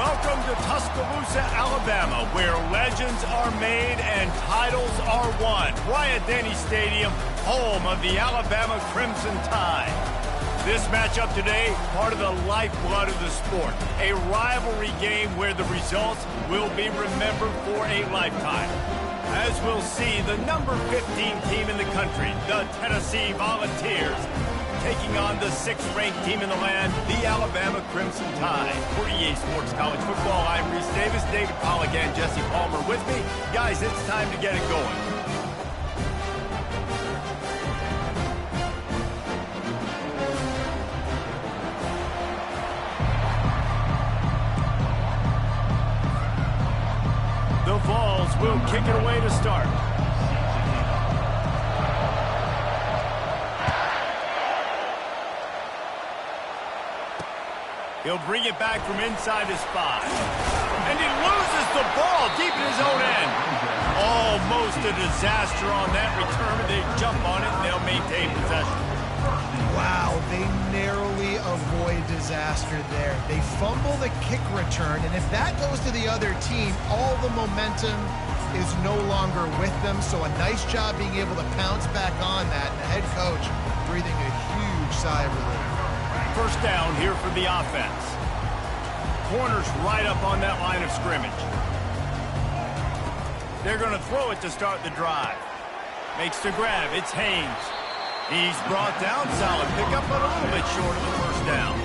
Welcome to Tuscaloosa, Alabama, where legends are made and titles are won. Bryant-Denny Stadium, home of the Alabama Crimson Tide. This matchup today, part of the lifeblood of the sport. A rivalry game where the results will be remembered for a lifetime. As we'll see, the number 15 team in the country, the Tennessee Volunteers, taking on the 6th-ranked team in the land, the Alabama Crimson Tide. For EA Sports College Football, I'm Reese Davis, David Pollack, and Jesse Palmer with me. Guys, it's time to get it going. The Vols will kick it away to start. He'll bring it back from inside his 5. And he loses the ball deep in his own end. Almost a disaster on that return. They jump on it and they'll maintain possession. Wow, they narrowly avoid disaster there. They fumble the kick return, and if that goes to the other team, all the momentum is no longer with them. So a nice job being able to pounce back on that, and the head coach breathing a huge sigh of relief. First down here for the offense. Corners right up on that line of scrimmage. They're going to throw it to start the drive. Makes the grab. It's Haynes. He's brought down. Solid pickup, but a little bit short of the first down.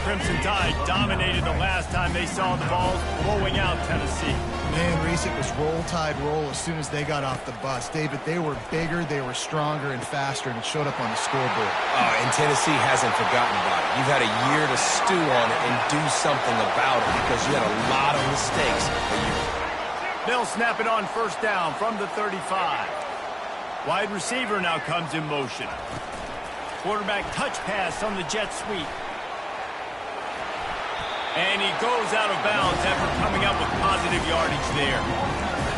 Crimson Tide dominated the last time they saw the Vols blowing out Tennessee. Man, Reese, it was roll tide roll as soon as they got off the bus. David, they were bigger, they were stronger and faster, and it showed up on the scoreboard. Oh, and Tennessee hasn't forgotten about it. You've had a year to stew on it and do something about it because you had a lot of mistakes. They'll snap it on first down from the 35. Wide receiver now comes in motion. Quarterback touch pass on the jet sweep. And he goes out of bounds after coming up with positive yardage there.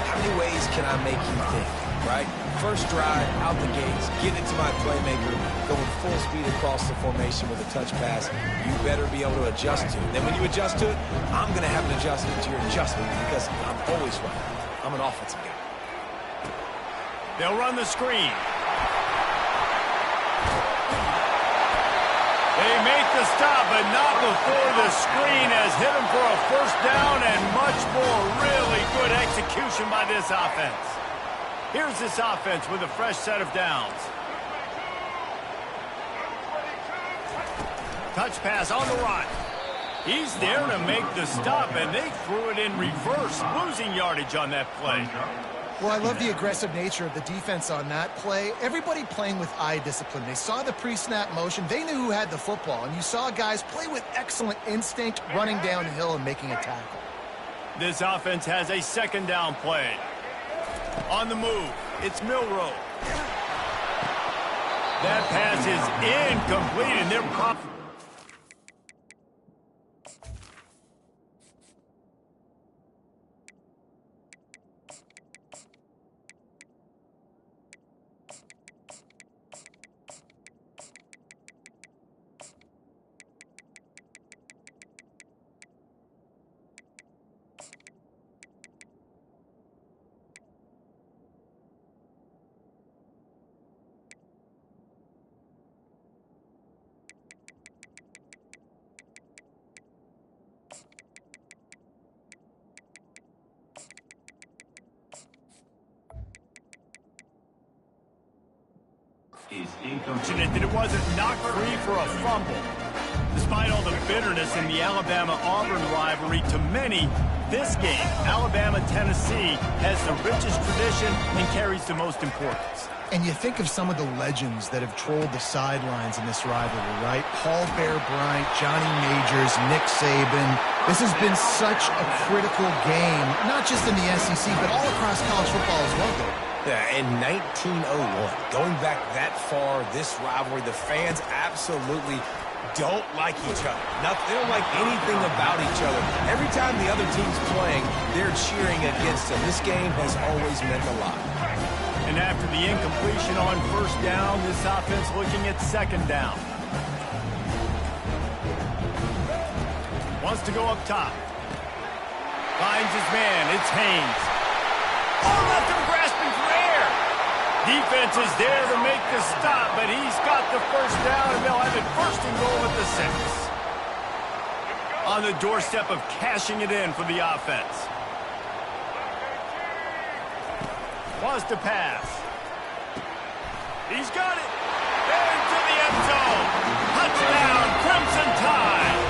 How many ways can I make you think, right? First drive, out the gates, get it to my playmaker, going full speed across the formation with a touch pass. You better be able to adjust to it. Then when you adjust to it, I'm going to have an adjustment to your adjustment because I'm always right. I'm an offensive guy. They'll run the screen. They make the stop, but not before the screen has hit them for a first down and much more. Really good execution by this offense. Here's this offense with a fresh set of downs. Touch pass on the run. He's there to make the stop, and they threw it in reverse, losing yardage on that play. Well, I love the aggressive nature of the defense on that play. Everybody playing with eye discipline. They saw the pre-snap motion. They knew who had the football, and you saw guys play with excellent instinct, running downhill and making a tackle. This offense has a second down play. On the move, it's Milroe. That pass is incomplete, and they're profitable. That it wasn't knocked free for a fumble. Despite all the bitterness in the Alabama-Auburn rivalry, to many, this game, Alabama-Tennessee, has the richest tradition and carries the most importance. And you think of some of the legends that have trolled the sidelines in this rivalry, right? Paul Bear Bryant, Johnny Majors, Nick Saban. This has been such a critical game, not just in the SEC, but all across college football as well, though. Yeah, in 1901, going back that far, this rivalry, the fans absolutely don't like each other. They don't like anything about each other. Every time the other team's playing, they're cheering against them. This game has always meant a lot. And after the incompletion on first down, this offense looking at second down. Wants to go up top. Finds his man. It's Haynes. Oh, left him grasping for air. Defense is there to make the stop, but he's got the first down, and they'll have it first and goal at the 6. On the doorstep of cashing it in for the offense. Wants to pass. He's got it. Into the end zone. Touchdown, Crimson Tide.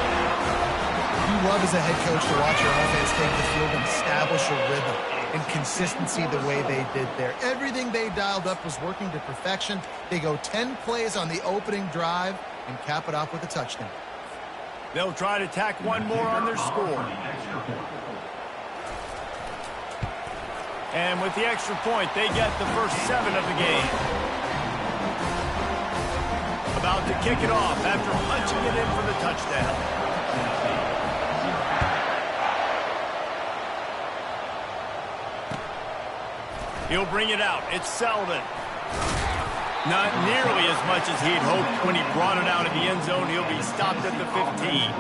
You love as a head coach to watch your offense take the field and establish a rhythm and consistency the way they did there. Everything they dialed up was working to perfection. They go 10 plays on the opening drive and cap it off with a touchdown. They'll try to tack one more on their score. And with the extra point, they get the first 7 of the game. About to kick it off after punching it in for the touchdown. He'll bring it out. It's Selden. Not nearly as much as he'd hoped when he brought it out of the end zone. He'll be stopped at the 15.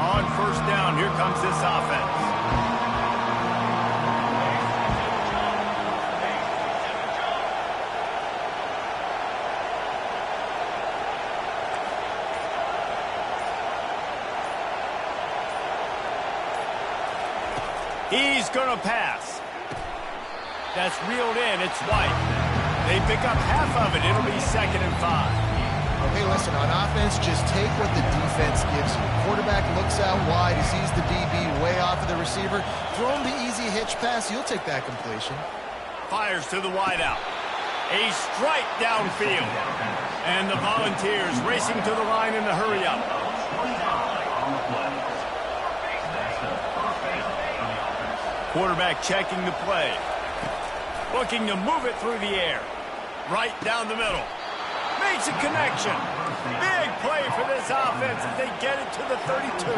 On first down, here comes this offense. He's going to pass. That's reeled in. It's White. They pick up half of it. It'll be 2nd and 5. Okay, listen, on offense, just take what the defense gives you. Quarterback looks out wide. He sees the DB way off of the receiver. Throw him the easy hitch pass. You'll take that completion. Fires to the wideout. A strike downfield. And the Volunteers racing to the line in the hurry-up. Quarterback checking the play. Looking to move it through the air. Right down the middle. Makes a connection. Big play for this offense as they get it to the 32.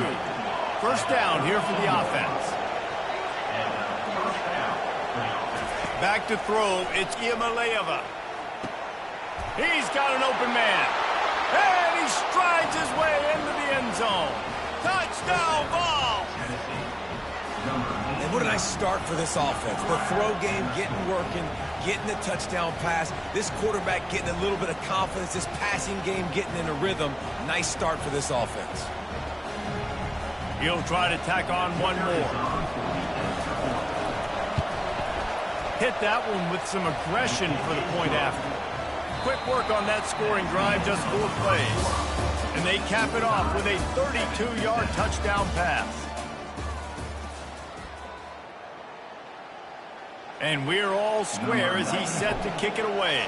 First down here for the offense. Back to throw. It's Iamaleava. He's got an open man. And he strides his way into the end zone. Touchdown ball. And what a nice start for this offense. The throw game getting working, getting the touchdown pass. This quarterback getting a little bit of confidence. This passing game getting in a rhythm. Nice start for this offense. He'll try to tack on one more. Hit that one with some aggression for the point after. Quick work on that scoring drive, just 4 plays. And they cap it off with a 32-yard touchdown pass. And we're all square as he's set to kick it away.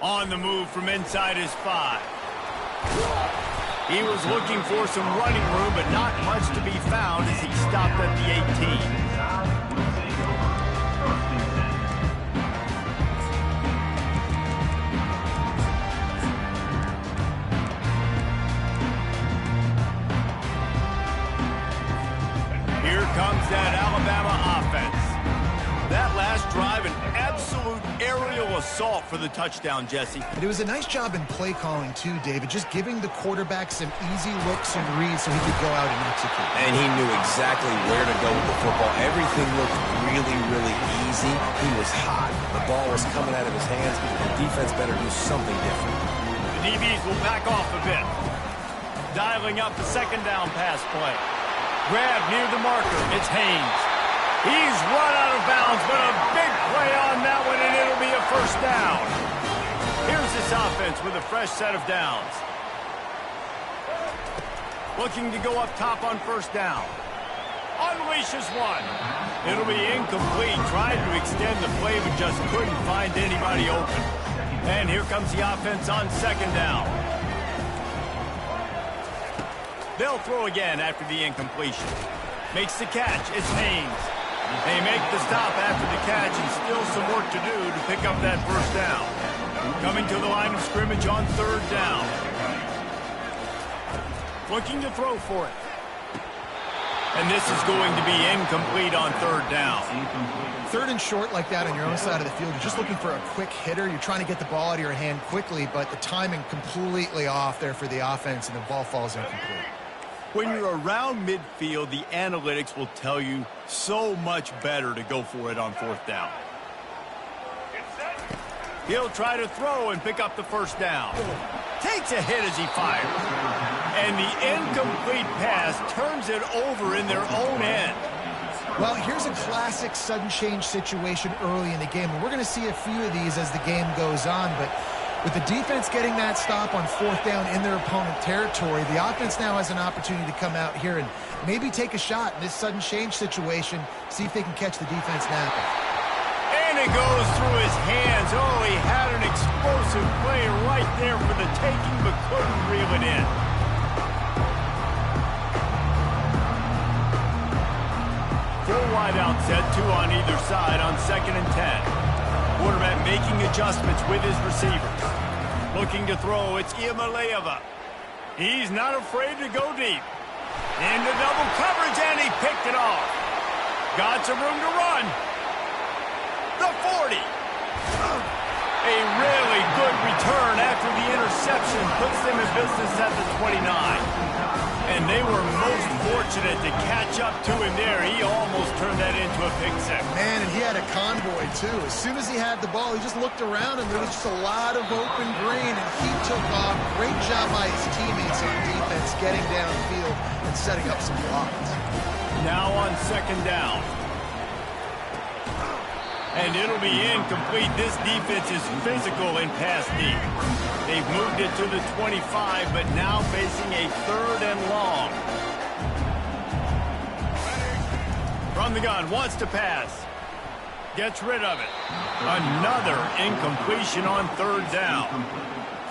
On the move from inside his 5. He was looking for some running room, but not much to be found as he stopped at the 18. Comes that Alabama offense. That last drive, an absolute aerial assault for the touchdown, Jesse. And it was a nice job in play calling, too, David, just giving the quarterback some easy looks and reads so he could go out and execute. And he knew exactly where to go with the football. Everything looked really, really easy. He was hot. The ball was coming out of his hands. The defense better do something different. The DBs will back off a bit. Dialing up the 2nd down pass play. Grab near the marker. It's Haynes. He's run out of bounds, but a big play on that one, and it'll be a first down. Here's this offense with a fresh set of downs. Looking to go up top on first down. Unleashes one. It'll be incomplete. Tried to extend the play, but just couldn't find anybody open. And here comes the offense on 2nd down. They'll throw again after the incompletion. Makes the catch. It's Haynes. They make the stop after the catch and still some work to do to pick up that first down. Coming to the line of scrimmage on 3rd down. Looking to throw for it. And this is going to be incomplete on third down. Third and short like that on your own side of the field, you're just looking for a quick hitter. You're trying to get the ball out of your hand quickly, but the timing completely off there for the offense, and the ball falls incomplete. When you're around midfield, the analytics will tell you so much better to go for it on fourth down. He'll try to throw and pick up the first down. Takes a hit as he fires. And the incomplete pass turns it over in their own end. Well, here's a classic sudden change situation early in the game. And we're going to see a few of these as the game goes on. But with the defense getting that stop on fourth down in their opponent territory, the offense now has an opportunity to come out here and maybe take a shot in this sudden change situation, see if they can catch the defense napping. And it goes through his hands. Oh, he had an explosive play right there for the taking, but couldn't reel it in. Full wide out set, two on either side on 2nd and 10. Quarterback making adjustments with his receivers. Looking to throw, it's Iamaleava. He's not afraid to go deep. Into double coverage, and he picked it off. Got some room to run. The 40. A really good return after the interception puts them in business at the 29. And they were most fortunate to catch up to him there. He almost turned that into a pick six. Man, and he had a convoy, too. As soon as he had the ball, he just looked around, and there was just a lot of open green, and he took off. Great job by his teammates on defense getting downfield and setting up some blocks. Now on 2nd down. And it'll be incomplete. This defense is physical in pass deep. They've moved it to the 25, but now facing a 3rd and long. From the gun, wants to pass. Gets rid of it. Another incompletion on 3rd down.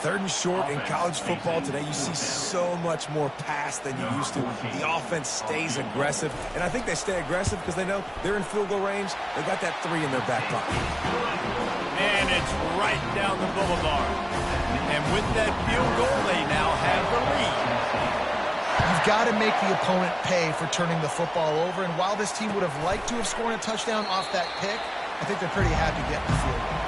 3rd and short in college football today, you see so much more pass than you used to. The offense stays aggressive, and I think they stay aggressive because they know they're in field goal range. They got that 3 in their back pocket. And it's right down the boulevard. And with that field goal, they now have the lead. You've got to make the opponent pay for turning the football over, and while this team would have liked to have scored a touchdown off that pick, I think they're pretty happy getting the field goal.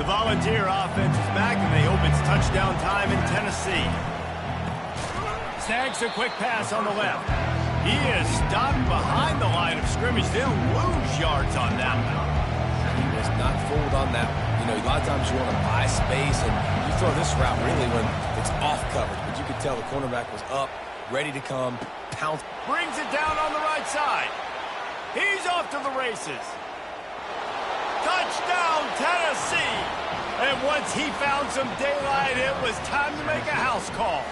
Volunteer offense is back, and they hope it's touchdown time in Tennessee. Snags a quick pass on the left. He is stopped behind the line of scrimmage. They'll lose yards on that one. He was not fooled on that one. You know, a lot of times you want to buy space, and you throw this route really when it's off coverage. But you could tell the cornerback was up, ready to come, pounce. Brings it down on the right side. He's off to the races. Touchdown, Tennessee! And once he found some daylight, it was time to make a house call.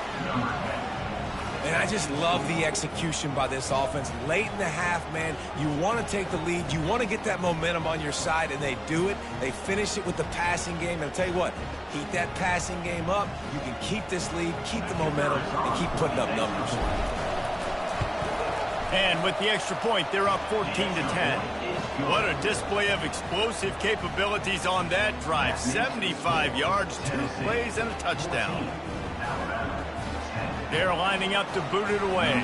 And I just love the execution by this offense. Late in the half, man, you want to take the lead. You want to get that momentum on your side, and they do it. They finish it with the passing game. And I'll tell you what, keep that passing game up. You can keep this lead, keep the momentum, and keep putting up numbers. And with the extra point, they're up 14-10. What a display of explosive capabilities on that drive. 75 yards, 2 plays, and a touchdown. They're lining up to boot it away.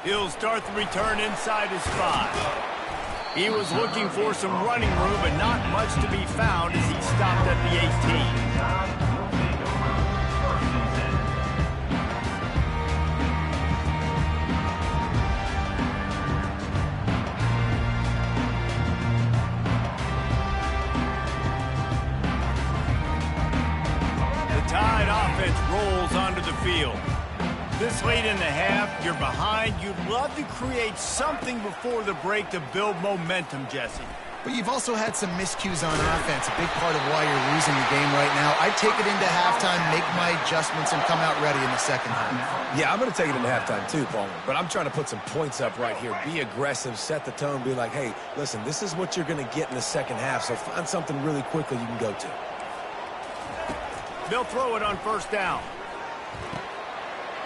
He'll start the return inside his 5. He was looking for some running room, but not much to be found as he stopped at the 18. Rolls onto the field. This late in the half, you're behind. You'd love to create something before the break to build momentum, Jesse. But you've also had some miscues on offense, a big part of why you're losing the game right now. I'd take it into halftime, make my adjustments, and come out ready in the second half. Yeah, I'm going to take it into halftime too, Palmer. But I'm trying to put some points up right here. Be aggressive, set the tone, be like, hey, listen, this is what you're going to get in the second half, so find something really quickly you can go to. They'll throw it on first down.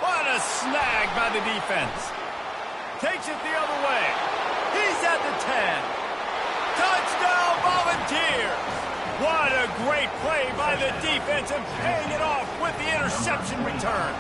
What a snag by the defense. Takes it the other way. He's at the 10. Touchdown, Volunteers! What a great play by the defense and paying it off with the interception return.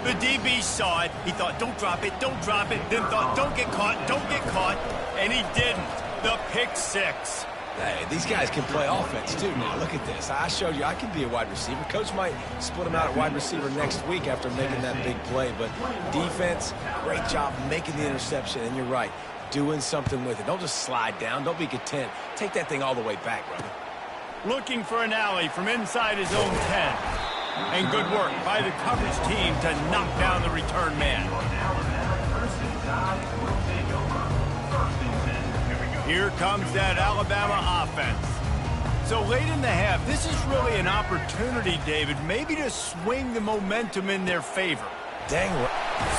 The DB saw it. He thought, don't drop it, then thought, don't get caught, and he didn't. The pick six. Hey, these guys can play offense, too, now. Look at this. I showed you I can be a wide receiver. Coach might split him out at wide receiver next week after making that big play. But defense, great job making the interception. And you're right, doing something with it. Don't just slide down. Don't be content. Take that thing all the way back, brother. Looking for an alley from inside his own 10. And good work by the coverage team to knock down the return man. Here comes that Alabama offense. So late in the half, this is really an opportunity, David, maybe to swing the momentum in their favor. Dang.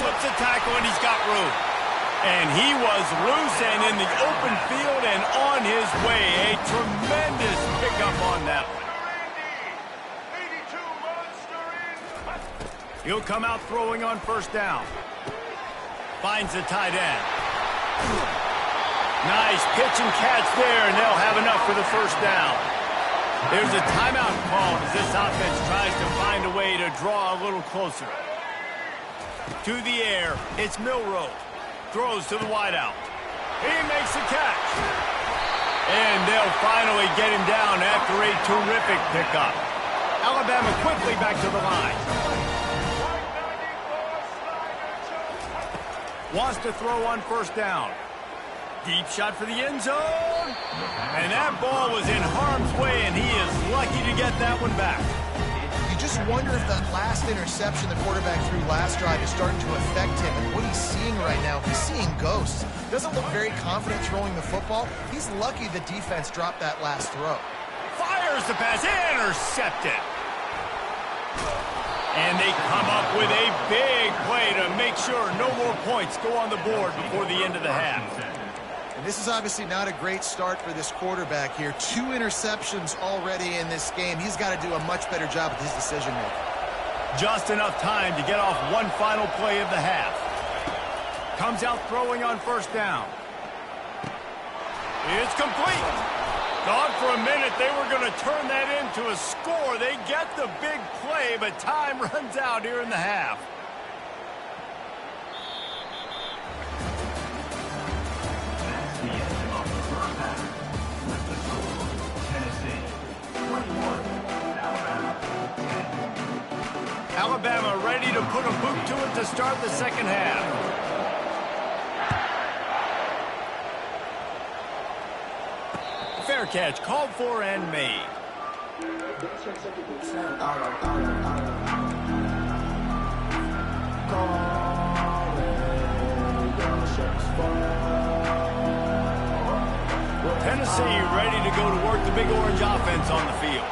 Slips a tackle, and he's got room. And he was loose and in the open field and on his way. A tremendous pickup on that one. He'll come out throwing on first down. Finds the tight end. Nice pitch and catch there, and they'll have enough for the first down. There's a timeout called as this offense tries to find a way to draw a little closer. To the air, it's Milroe. Throws to the wideout. He makes the catch. And they'll finally get him down after a terrific pickup. Alabama quickly back to the line. Wants to throw on first down. Deep shot for the end zone. And that ball was in harm's way, and he is lucky to get that one back. You just wonder if that last interception the quarterback threw last drive is starting to affect him. And what he's seeing right now, he's seeing ghosts. Doesn't look very confident throwing the football. He's lucky the defense dropped that last throw. Fires the pass, intercepted. And they come up with a big play to make sure no more points go on the board before the end of the half. And this is obviously not a great start for this quarterback here. 2 interceptions already in this game. He's got to do a much better job with his decision-making. Just enough time to get off one final play of the half. Comes out throwing on first down. It's complete. Thought for a minute they were going to turn that into a score. They get the big play, but time runs out here in the half. Alabama ready to put a boot to it to start the second half. Fair catch called for and made. Tennessee ready to go to work the Big Orange offense on the field.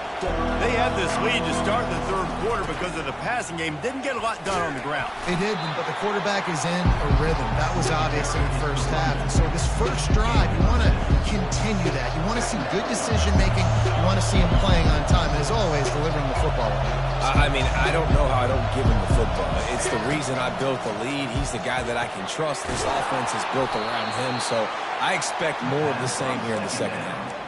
They had this lead to start the third quarter because of the passing game. Didn't get a lot done on the ground. They did, but the quarterback is in a rhythm. That was obvious in the first half. And so this first drive, you want to continue that. You want to see good decision-making. You want to see him playing on time. And as always, delivering the football. I mean, I don't know how I don't give him the football. It's the reason I built the lead. He's the guy that I can trust. This offense is built around him, so I expect more of the same here in the second half.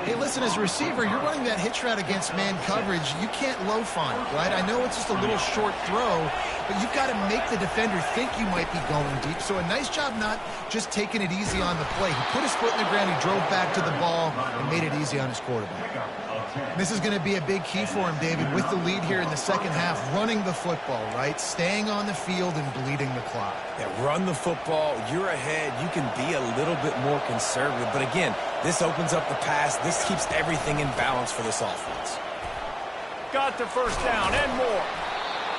Hey, listen, as a receiver, you're running that hitch route against man coverage. You can't loaf on it, right? I know it's just a little short throw, but you've got to make the defender think you might be going deep. So a nice job not just taking it easy on the play. He put his foot in the ground, he drove back to the ball, and made it easy on his quarterback. This is going to be a big key for him, David, with the lead here in the second half, running the football, right? Staying on the field and bleeding the clock. Yeah, run the football. You're ahead. You can be a little bit more conservative. But again, this opens up the pass. This keeps everything in balance for this offense. Got the first down and more.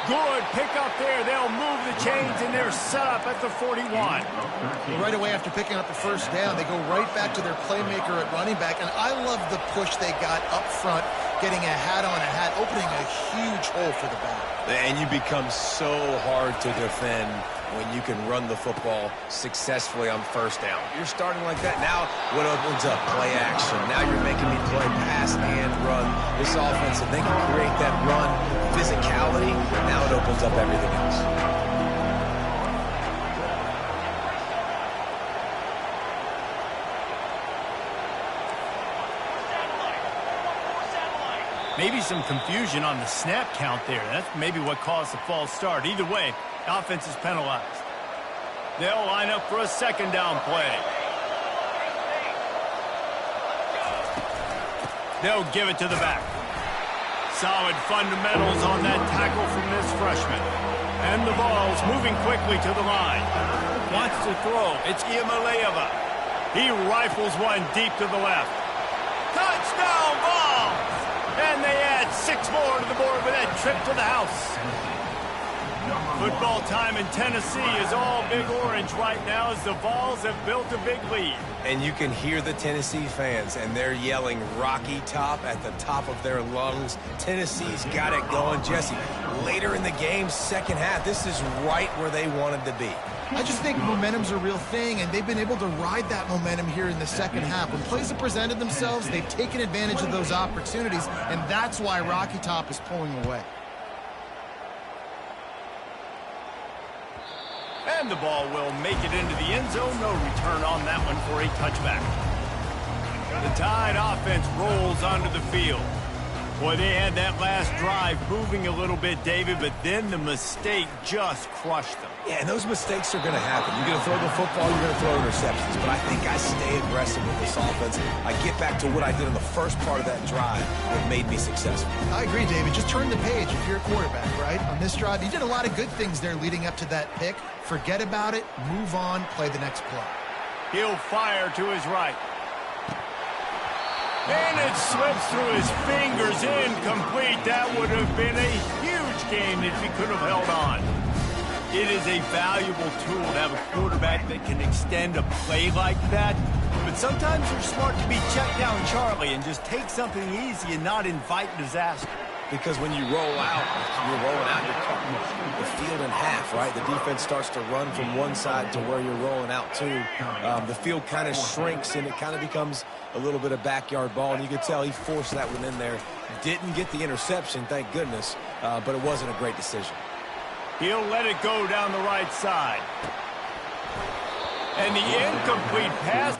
Good pick up there. They'll move the chains, and they're set up at the 41. Well, right away after picking up the first down, they go right back to their playmaker at running back. And I love the push they got up front, getting a hat on a hat, opening a huge hole for the back. And you become so hard to defend when you can run the football successfully on first down. You're starting like that. Now what opens up? Play action. Now you're making me play pass and run. This offense, if they can create that run physicality, now it opens up everything else. Maybe some confusion on the snap count there. That's maybe what caused the false start. Either way, offense is penalized. They'll line up for a second down play. They'll give it to the back. Solid fundamentals on that tackle from this freshman. And the ball's moving quickly to the line. Wants to throw. It's Iamaleava. He rifles one deep to the left. Touchdown ball! And they add 6 more to the board with that trip to the house. Football time in Tennessee is all Big Orange right now as the Vols have built a big lead. And you can hear the Tennessee fans, and they're yelling Rocky Top at the top of their lungs. Tennessee's got it going. Jesse, later in the game, second half, this is right where they wanted to be. I just think momentum's a real thing, and they've been able to ride that momentum here in the second half. When plays have presented themselves, they've taken advantage of those opportunities, and that's why Rocky Top is pulling away. And the ball will make it into the end zone. No return on that one for a touchback. The Tide offense rolls onto the field. Boy, they had that last drive moving a little bit, David, but then the mistake just crushed them. Yeah, and those mistakes are going to happen. You're going to throw the football, you're going to throw interceptions. But I think I stay aggressive with this offense. I get back to what I did in the first part of that drive that made me successful. I agree, David. Just turn the page if you're a quarterback, right? On this drive, you did a lot of good things there leading up to that pick. Forget about it, move on, play the next play. He'll fire to his right. And it slips through his fingers, incomplete. That would have been a huge gain if he could have held on. It is a valuable tool to have a quarterback that can extend a play like that. But sometimes you're smart to be check down Charlie and just take something easy and not invite disaster. Because when you roll out, you're rolling out, you're cutting the field in half, right? The defense starts to run from one side to where you're rolling out to. The field kind of shrinks, and it kind of becomes a little bit of backyard ball. And you could tell he forced that one in there. Didn't get the interception, thank goodness, but it wasn't a great decision. He'll let it go down the right side. And the incomplete pass.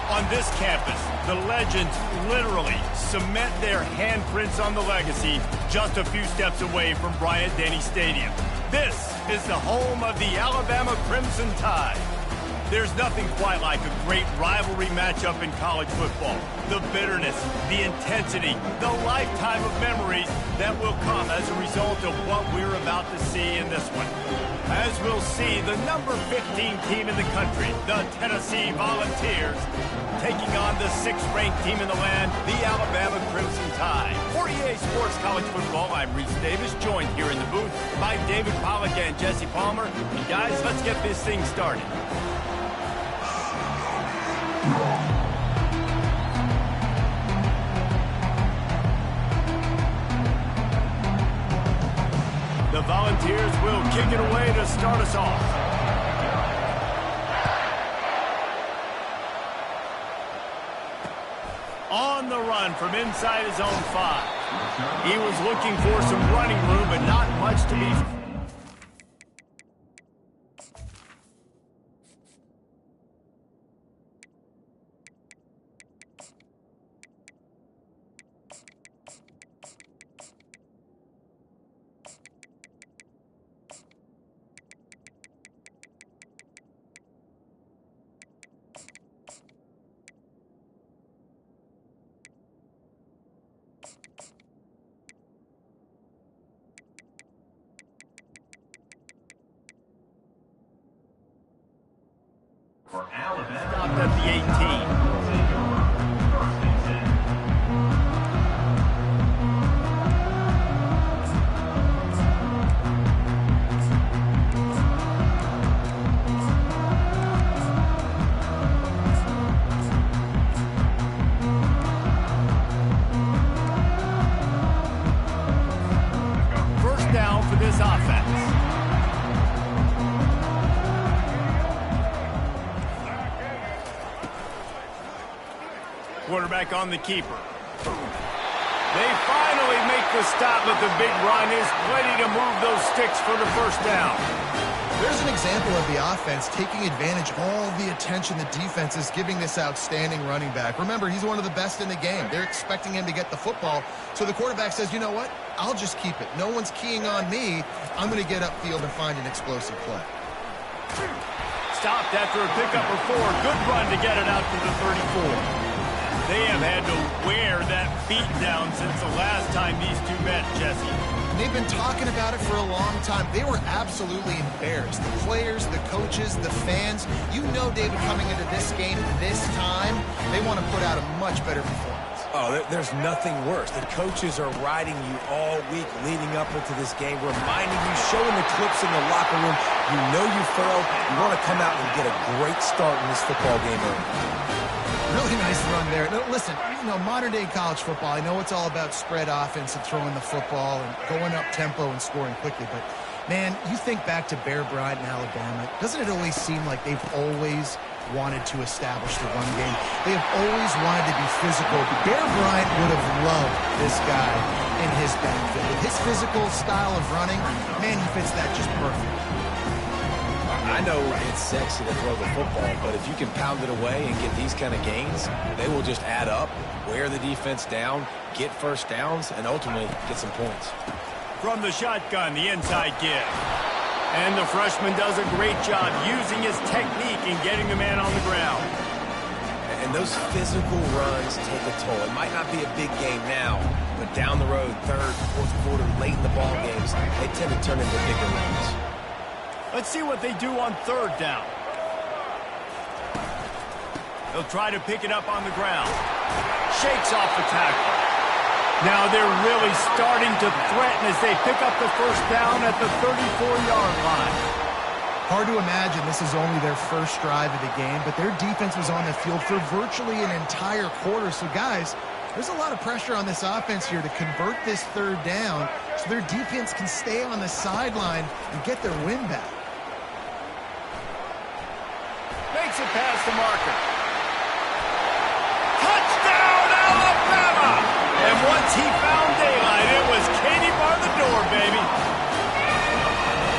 On this campus, the legends literally cement their handprints on the legacy just a few steps away from Bryant-Denny Stadium. This is the home of the Alabama Crimson Tide. There's nothing quite like a great rivalry matchup in college football. The bitterness, the intensity, the lifetime of memories that will come as a result of what we're about to see in this one. As we'll see, the number 15 team in the country, the Tennessee Volunteers, taking on the 6th-ranked team in the land, the Alabama Crimson Tide. For EA Sports College Football, I'm Reese Davis, joined here in the booth by David Pollack and Jesse Palmer. And guys, let's get this thing started. kick it away to start us off. On the run from inside his own 5. He was looking for some running room, but not much to be. Stopped at the 18. First down for this offense. Quarterback on the keeper. They finally make the stop, but the big run is plenty to move those sticks for the first down. There's an example of the offense taking advantage of all the attention the defense is giving this outstanding running back. Remember, he's one of the best in the game. They're expecting him to get the football. So the quarterback says, you know what? I'll just keep it. No one's keying on me. I'm going to get upfield and find an explosive play. Stopped after a pickup of 4. Good run to get it out to the 34. They have had to wear that beat down since the last time these two met, Jesse. And they've been talking about it for a long time. They were absolutely embarrassed. The players, the coaches, the fans. You know, David, coming into this game this time, they want to put out a much better performance. Oh, there's nothing worse. The coaches are riding you all week leading up into this game, reminding you, showing the clips in the locker room. You know you failed. You want to come out and get a great start in this football game early. Really nice run there. No, listen, you know, modern-day college football, I know it's all about spread offense and throwing the football and going up tempo and scoring quickly, but, man, you think back to Bear Bryant in Alabama, doesn't it always seem like they've always wanted to establish the run game? They have always wanted to be physical. Bear Bryant would have loved this guy in his backfield. With his physical style of running, man, he fits that just perfect. I know it's sexy to throw the football, but if you can pound it away and get these kind of gains, they will just add up, wear the defense down, get first downs, and ultimately get some points. From the shotgun, the inside give. And the freshman does a great job using his technique and getting the man on the ground. And those physical runs take a toll. It might not be a big game now, but down the road, third, fourth quarter, late in the ball games, they tend to turn into bigger runs. Let's see what they do on third down. They'll try to pick it up on the ground. Shakes off the tackle. Now they're really starting to threaten as they pick up the first down at the 34-yard line. Hard to imagine this is only their first drive of the game, but their defense was on the field for virtually an entire quarter. So, guys, there's a lot of pressure on this offense here to convert this third down so their defense can stay on the sideline and get their win back. Makes it past the marker. Touchdown, Alabama! And once he found daylight, it was Katie bar the door, baby.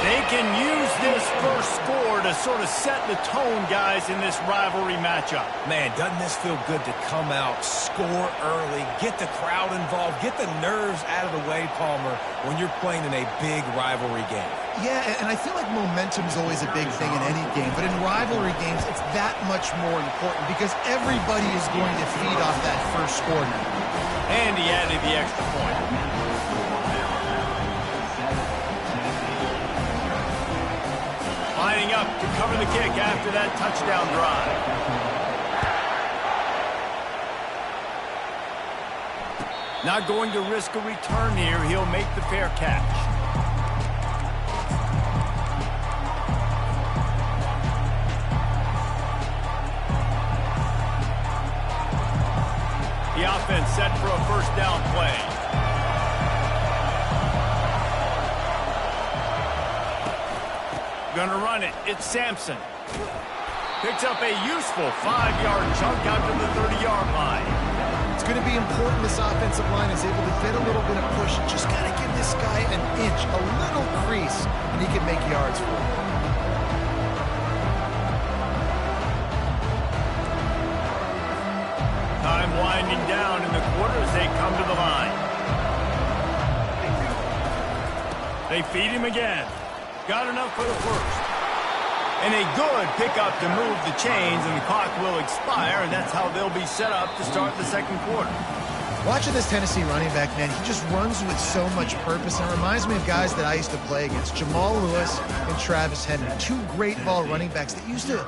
They can use this first score to sort of set the tone, guys, in this rivalry matchup. Man, doesn't this feel good to come out, score early, get the crowd involved, get the nerves out of the way, Palmer, when you're playing in a big rivalry game. Yeah, and I feel like momentum is always a big thing in any game, but in rivalry games, it's that much more important because everybody is going to feed off that first score now. And he added the extra point. Lining up to cover the kick after that touchdown drive. Not going to risk a return here. He'll make the fair catch. The offense set for a first down play. Gonna run it. It's Sampson. Picks up a useful 5-yard chunk out to the 30-yard line. It's going to be important this offensive line is able to get a little bit of push. Just got to give this guy an inch, a little crease, and he can make yards for it. Time winding down in the quarter as they come to the line. They feed him again. Got enough for the first. And a good pickup to move the chains, and the clock will expire, and that's how they'll be set up to start the second quarter. Watching this Tennessee running back, man, he just runs with so much purpose. And it reminds me of guys that I used to play against, Jamal Lewis and Travis Henry, two great ball running backs that used to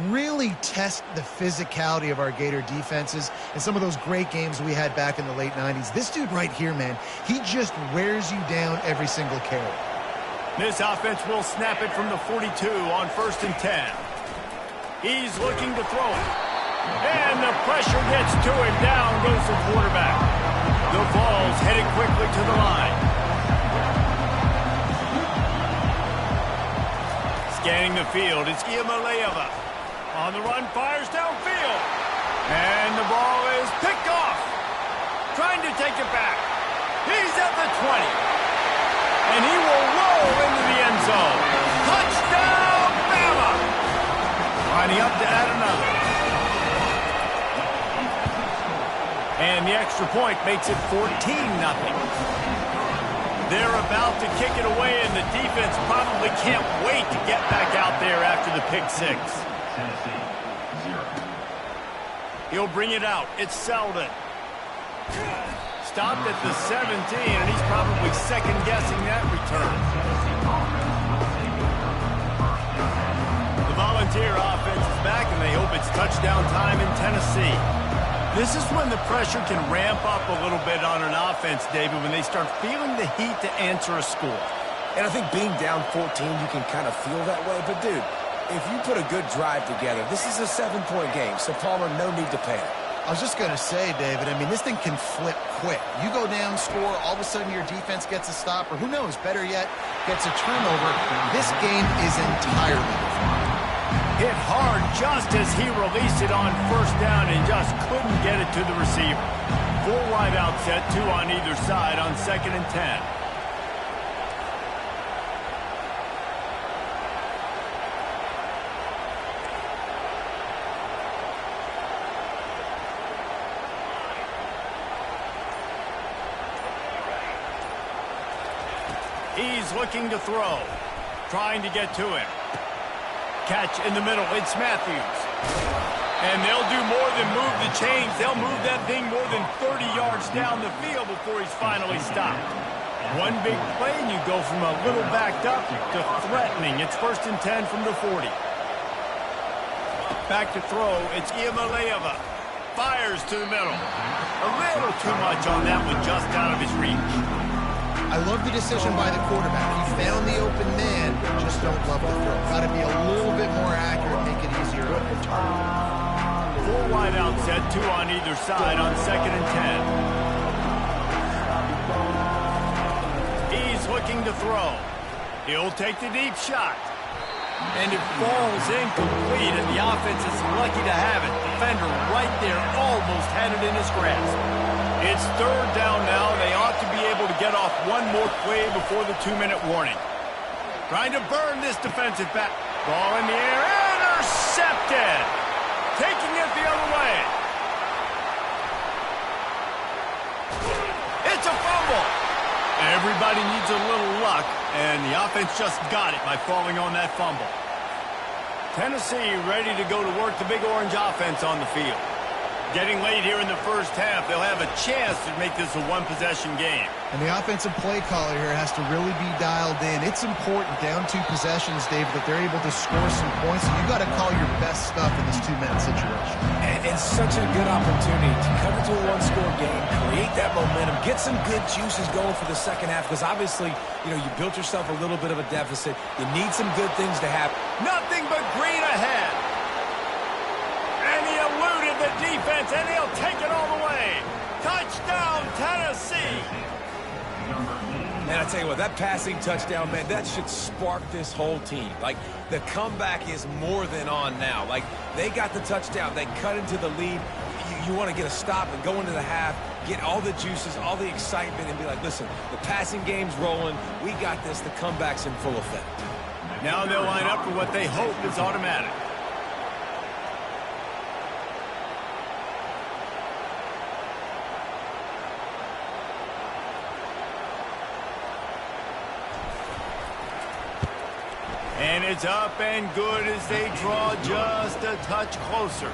really test the physicality of our Gator defenses and some of those great games we had back in the late 90s. This dude right here, man, he just wears you down every single carry. This offense will snap it from the 42 on 1st and 10. He's looking to throw it. And the pressure gets to him. Down goes the quarterback. The ball's headed quickly to the line. Scanning the field, it's Iamaleava. On the run, fires downfield. And the ball is picked off. Trying to take it back. He's at the 20. And he will roll into the end zone. Touchdown, Bama! Lining up to add another. And the extra point makes it 14-0. They're about to kick it away, and the defense probably can't wait to get back out there after the pick six. He'll bring it out. It's Selden. Stopped at the 17, and he's probably second-guessing that return. The Volunteer offense is back, and they hope it's touchdown time in Tennessee. This is when the pressure can ramp up a little bit on an offense, David, when they start feeling the heat to answer a score. And I think being down 14, you can kind of feel that way. But, dude, if you put a good drive together, this is a 7-point game, so Palmer, no need to panic. I was just going to say, David, I mean, this thing can flip quick. You go down, score, all of a sudden your defense gets a stop, or who knows, better yet, gets a turnover. This game is entirely different. Hit hard just as he released it on 1st down and just couldn't get it to the receiver. Full wide out set, 2 on either side on 2nd and 10. He's looking to throw. Trying to get to him. Catch in the middle. It's Matthews. And they'll do more than move the chains. They'll move that thing more than 30 yards down the field before he's finally stopped. One big play, and you go from a little backed up to threatening. It's 1st and 10 from the 40. Back to throw. It's Iamaleava. Fires to the middle. A little too much on that one, just out of his reach. I love the decision by the quarterback. He found the open man, just don't love the throw. Got to be a little bit more accurate, make it easier to target. Full wide out set, 2 on either side on 2nd and 10. He's looking to throw. He'll take the deep shot. And it falls incomplete, and the offense is lucky to have it. Defender right there almost had it in his grasp. It's 3rd down now. They ought to be able to get off one more play before the 2-minute warning. Trying to burn this defensive back. Ball in the air. Intercepted. Taking it the other way. It's a fumble. Everybody needs a little luck, and the offense just got it by falling on that fumble. Tennessee ready to go to work the Big Orange offense on the field. Getting late here in the 1st half, they'll have a chance to make this a one-possession game. And the offensive play caller here has to really be dialed in. It's important down 2 possessions, David, that they're able to score some points. And you got to call your best stuff in this 2-minute situation. And such a good opportunity to cut into a one-score game, create that momentum, get some good juices going for the second half. Because obviously, you built yourself a little bit of a deficit. You need some good things to happen. Nothing but green ahead. And he eluded the defense, and he'll take it all the way. Touchdown, Tennessee. And I tell you what, that passing touchdown, man, that should spark this whole team. Like, the comeback is more than on now. Like, they got the touchdown. They cut into the lead. You want to get a stop and go into the half, get all the juices, all the excitement, and be like, listen, the passing game's rolling. We got this. The comeback's in full effect. Now they'll line up for what they hope is automatic. And it's up and good as they draw just a touch closer.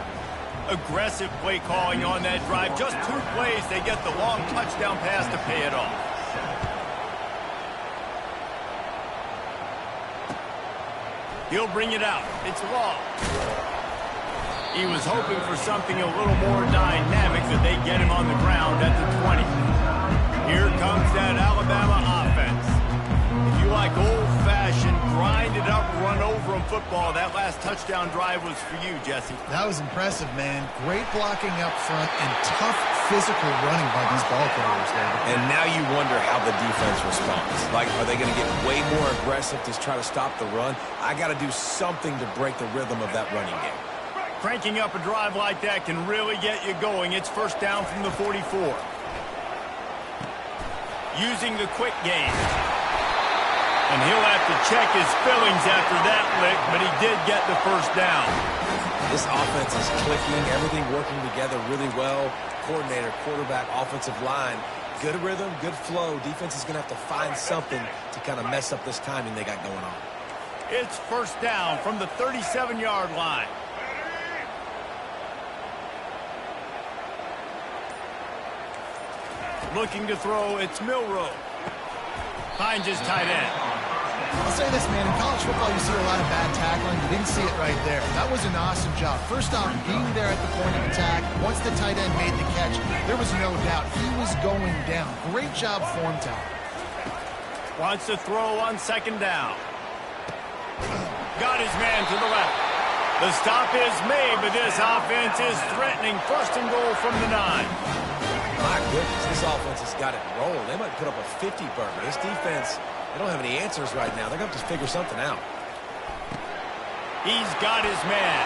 Aggressive play calling on that drive. Just 2 plays, they get the long touchdown pass to pay it off. He'll bring it out. It's long. He was hoping for something a little more dynamic, but they get him on the ground at the 20. Here comes that Alabama offense. If you like old-fashioned, grind-it-up, run-over-'em football, that last touchdown drive was for you, Jesse. That was impressive, man. Great blocking up front and tough physical running by these ball carriers there. And now you wonder how the defense responds. Like, are they going to get way more aggressive to try to stop the run? I got to do something to break the rhythm of that running game. Cranking up a drive like that can really get you going. It's first down from the 44. Using the quick game. And he'll have to check his fillings after that lick, but he did get the first down. This offense is clicking, everything working together really well. Coordinator, quarterback, offensive line. Good rhythm, good flow. Defense is going to have to find something to kind of mess up this timing they got going on. It's first down from the 37-yard line. Looking to throw, it's Milroe. Finds his tight end. I'll say this, man. In college football, you see a lot of bad tackling. You didn't see it right there. That was an awesome job. First off, being there at the point of attack. Once the tight end made the catch, there was no doubt he was going down. Great job form time. Wants to throw on second down. Got his man to the left. The stop is made, but this offense is threatening. First and goal from the 9. My goodness, this offense has got it rolling. They might put up a 50-burger. This defense, they don't have any answers right now. They're going to have to figure something out. He's got his man.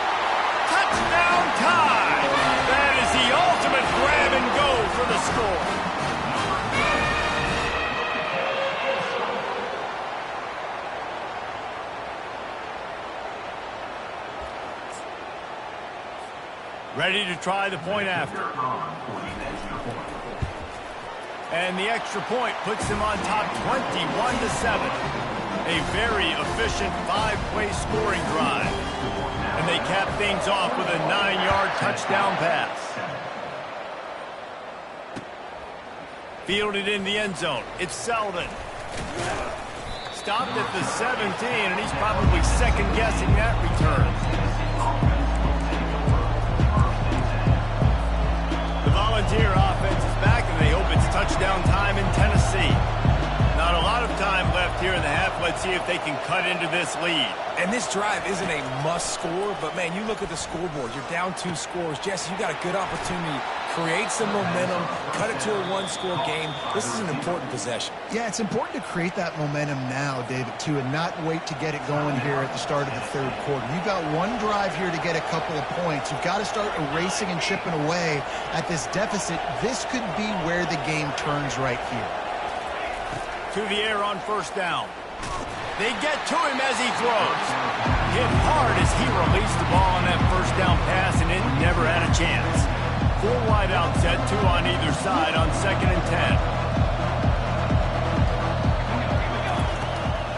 Touchdown time! That is the ultimate grab and go for the score. Ready to try the point after. And the extra point puts them on top 21-7. A very efficient 5-play scoring drive. And they cap things off with a 9-yard touchdown pass. Fielded in the end zone. It's Selden. Stopped at the 17, and he's probably second-guessing that return. The Volunteer offense is back, and they hope it's touchdown time in Tennessee. Not a lot of time left here in the half. Let's see if they can cut into this lead. And this drive isn't a must score, but, man, you look at the scoreboard. You're down 2 scores. Jesse, you got a good opportunity. Create some momentum. Cut it to a 1-score game. This is an important possession. Yeah, it's important to create that momentum now, David, too, and not wait to get it going here at the start of the third quarter. You've got one drive here to get a couple of points. You've got to start erasing and chipping away at this deficit. This could be where the game turns right here. To the air on first down. They get to him as he throws. Hit hard as he released the ball on that first down pass, and it never had a chance. 4 wide out set, 2 on either side on 2nd and 10.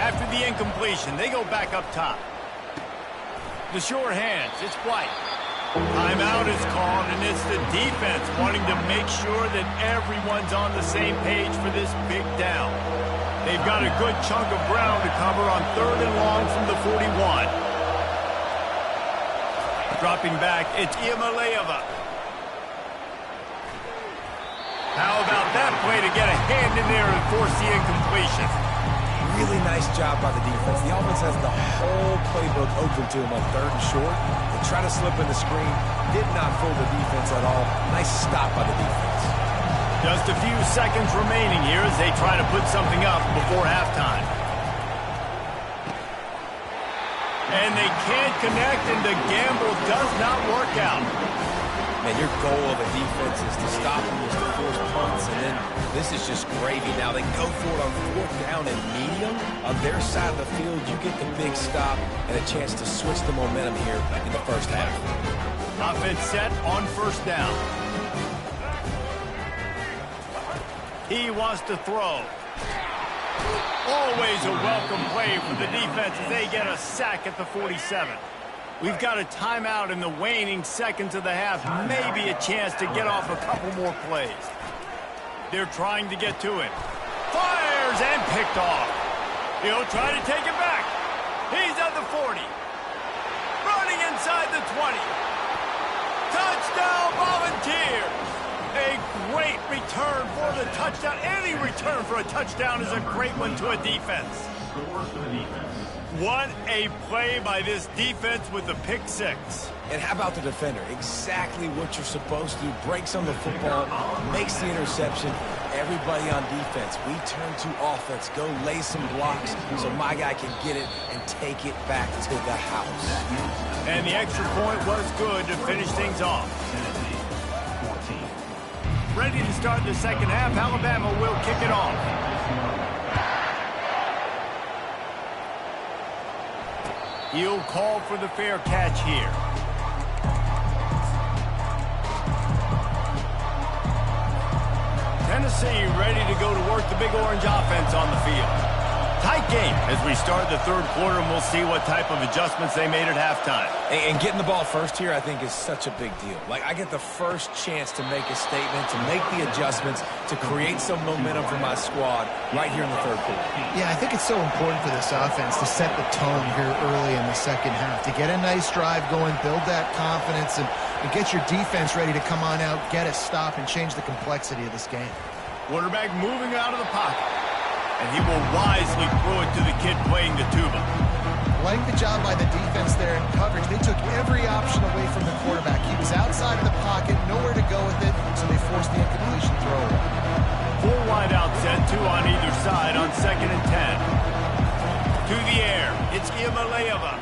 After the incompletion, they go back up top. The sure hands, it's White. Timeout is called, and it's the defense wanting to make sure that everyone's on the same page for this big down. They've got a good chunk of ground to cover on 3rd and long from the 41. Dropping back, it's Iamaleava. How about that play to get a hand in there and force the incompletion? Really nice job by the defense. The offense has the whole playbook open to him on 3rd and short. They try to slip in the screen. Did not fool the defense at all. Nice stop by the defense. Just a few seconds remaining here as they try to put something up before halftime. And they can't connect, and the gamble does not work out. Man, your goal of a defense is to stop them, is to force punts, and then this is just gravy. Now they go for it on 4th down and medium. On their side of the field, you get the big stop and a chance to switch the momentum here in the first half. Offense set on 1st down. He wants to throw. Always a welcome play for the defense as they get a sack at the 47. We've got a timeout in the waning seconds of the half. Maybe a chance to get off a couple more plays. They're trying to get to it. Fires and picked off. He'll try to take it back. He's at the 40. Running inside the 20. Touchdown Volunteers. A great return for the touchdown. Any return for a touchdown is a great one to a defense. What a play by this defense with the pick 6. And how about the defender? Exactly what you're supposed to do. Breaks on the football, makes the interception. Everybody on defense, we turn to offense. Go lay some blocks so my guy can get it and take it back to the house. And the extra point was good to finish things off. Ready to start the second half. Alabama will kick it off. He'll call for the fair catch here. Tennessee ready to go to work the Big Orange offense on the field. Tight game as we start the 3rd quarter, and we'll see what type of adjustments they made at halftime. And getting the ball first here, I think, is such a big deal. Like, I get the first chance to make a statement, to make the adjustments, to create some momentum for my squad right here in the 3rd quarter. Yeah, I think it's so important for this offense to set the tone here early in the second half, to get a nice drive going, build that confidence, and get your defense ready to come on out, get a stop, and change the complexity of this game. Quarterback moving out of the pocket. And he will wisely throw it to the kid playing the tuba. Like the job by the defense there in coverage. They took every option away from the quarterback. He was outside of the pocket, nowhere to go with it, so they forced the incompletion throw. 4 wide out set, 2 on either side on 2nd and 10. To the air, it's Iamaleava.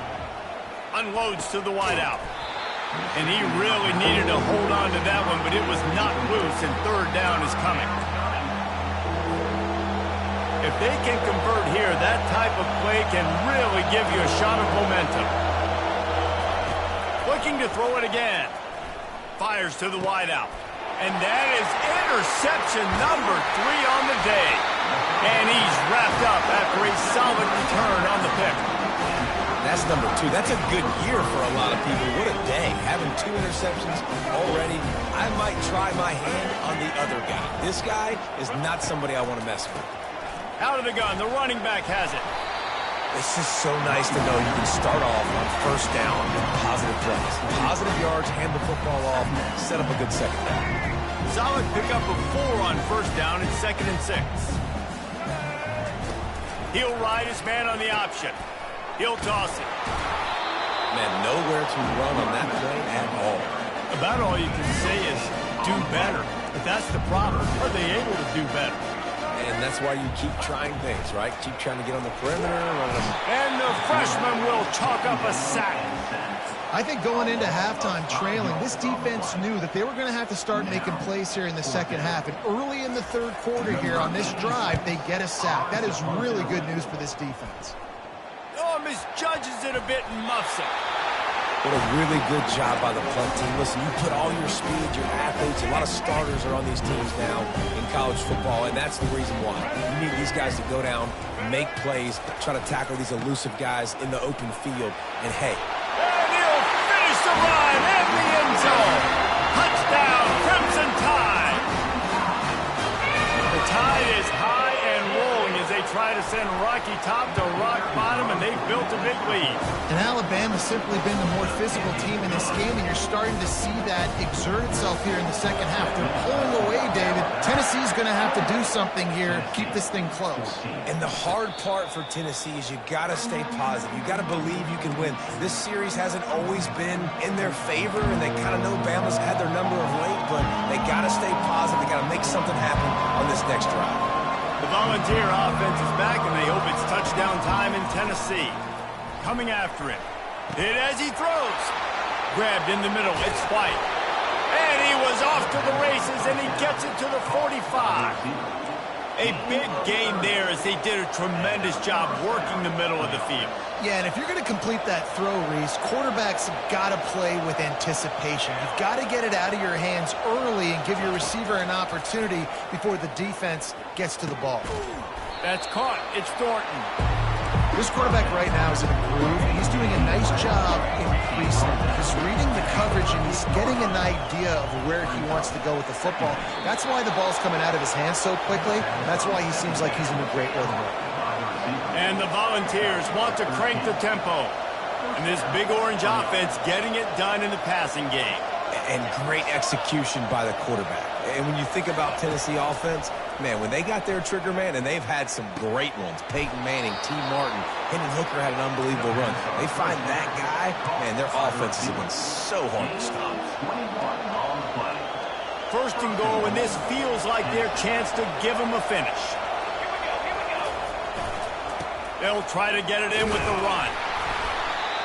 Unloads to the wide out. And he really needed to hold on to that one, but it was not loose, and 3rd down is coming. If they can convert here, that type of play can really give you a shot of momentum. Looking to throw it again. Fires to the wideout. And that is interception number 3 on the day. And he's wrapped up after a solid return on the pick. That's number 2. That's a good year for a lot of people. What a day. Having 2 interceptions already. I might try my hand on the other guy. This guy is not somebody I want to mess with. Out of the gun, the running back has it. It's just so nice to know you can start off on 1st down with positive plays. Positive yards, hand the football off, set up a good second down. Solid pickup of 4 on 1st down and 2nd and 6. He'll ride his man on the option. He'll toss it. Man, nowhere to run on that play at all. About all you can say is do better. But that's the problem. Are they able to do better? And that's why you keep trying things, right? Keep trying to get on the perimeter. And the freshman will chalk up a sack. I think going into halftime trailing, this defense knew that they were going to have to start making plays here in the second half. And early in the 3rd quarter here on this drive, they get a sack. That is really good news for this defense. Oh, misjudges it a bit and muffs it. What a really good job by the punt team. Listen, you put all your speed, your athletes, a lot of starters are on these teams now in college football, and that's the reason why. You need these guys to go down, make plays, try to tackle these elusive guys in the open field, and hey. And he'll finish the run in the end zone. Touchdown, Crimson Tide. The Tide is high and rolling as they try to send Rocky Top to rock bottom, and they've built a big lead. And Alabama's simply been the more physical team in this game, and you're starting to see that exert itself here in the second half. They're pulling away, David. Tennessee's going to have to do something here, keep this thing close. And the hard part for Tennessee is you got to stay positive. You got to believe you can win. This series hasn't always been in their favor, and they kind of know Bama's had their number of late, but they got to stay positive. They got to make make something happen on this next drive. The Volunteer offense is back, and they hope it's touchdown time in Tennessee. Coming after him. Hit as he throws. Grabbed in the middle. It's White. And he was off to the races, and he gets it to the 45. A big gain there as they did a tremendous job working the middle of the field. Yeah, and if you're going to complete that throw, Reese, quarterbacks have got to play with anticipation. You've got to get it out of your hands early and give your receiver an opportunity before the defense gets to the ball. That's caught. It's Thornton. This quarterback right now is in a groove, and he's doing a nice job in pre-snap. He's reading the coverage, and he's getting an idea of where he wants to go with the football. That's why the ball's coming out of his hands so quickly. That's why he seems like he's in a great rhythm. And the Volunteers want to crank the tempo. And this Big Orange offense getting it done in the passing game. And great execution by the quarterback. And when you think about Tennessee offense, man, when they got their trigger man, and they've had some great ones, Peyton Manning, T. Martin, Hendon Hooker had an unbelievable run. They find that guy, man, their offenses have been so hard to stop. First and goal, and this feels like their chance to give them a finish. They'll try to get it in with the run.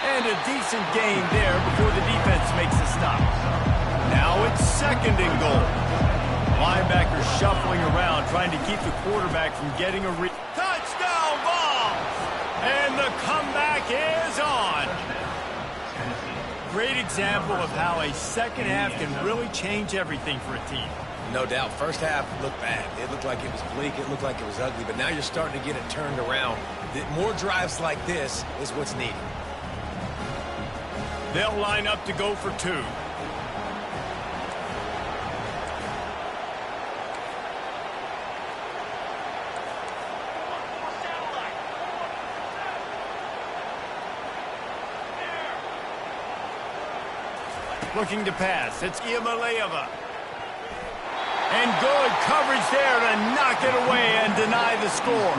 And a decent gain there before the defense makes a stop. Now it's second and goal. Linebackers shuffling around, trying to keep the quarterback from getting a touchdown ball! And the comeback is on! Great example of how a second half can really change everything for a team. No doubt. First half looked bad. It looked like it was bleak. It looked like it was ugly. But now you're starting to get it turned around. More drives like this is what's needed. They'll line up to go for two. Looking to pass. It's Iamaleava. And good coverage there to knock it away and deny the score.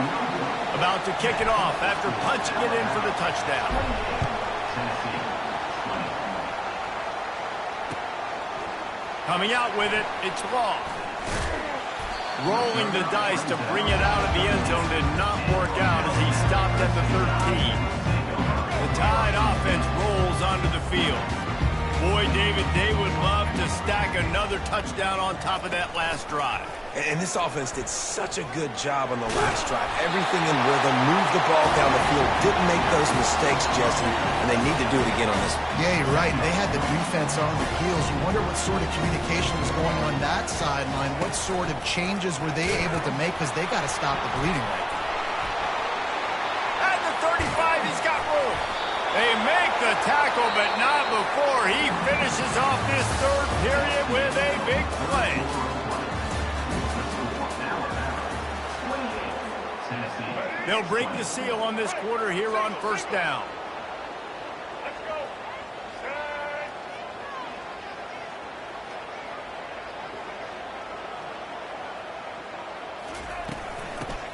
About to kick it off after punching it in for the touchdown. Coming out with it, it's Law. Rolling the dice to bring it out of the end zone did not work out as he stopped at the 13. The Tide offense rolls onto the field. Boy, David, they would love to stack another touchdown on top of that last drive. And this offense did such a good job on the last drive. Everything in rhythm, moved the ball down the field, didn't make those mistakes, Jesse, and they need to do it again on this one. Yeah, you're right. And they had the defense on the heels. You wonder what sort of communication was going on that sideline. What sort of changes were they able to make, because they got to stop the bleeding right now. At the 35, he's got room. They make the tackle, but not before he finishes off this third period with a big play. They'll break the seal on this quarter here on first down.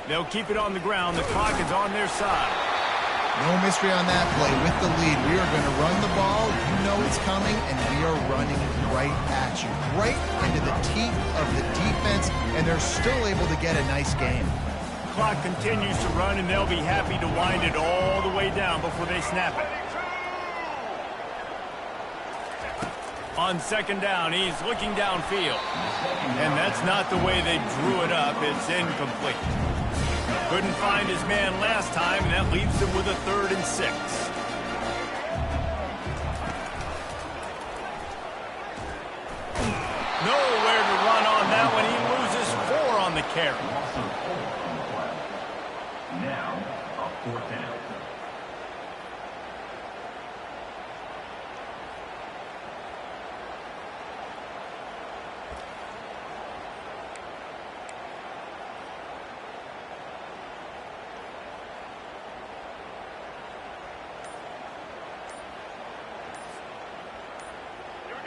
They'll keep it on the ground. The clock is on their side. No mystery on that play. With the lead, we are going to run the ball. You know it's coming, and we are running right at you. Right into the teeth of the defense, and they're still able to get a nice game. The clock continues to run, and they'll be happy to wind it all the way down before they snap it. On second down, he's looking downfield. And that's not the way they drew it up. It's incomplete. Couldn't find his man last time, and that leaves him with a 3rd and 6. Nowhere to run on that one. He loses 4 on the carry. Now, a 4th down.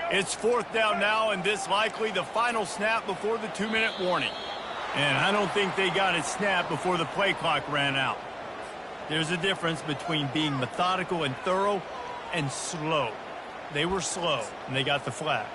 It's 4th down now, and this likely the final snap before the 2-minute warning. And I don't think they got it snapped before the play clock ran out. There's a difference between being methodical and thorough and slow. They were slow, and they got the flag.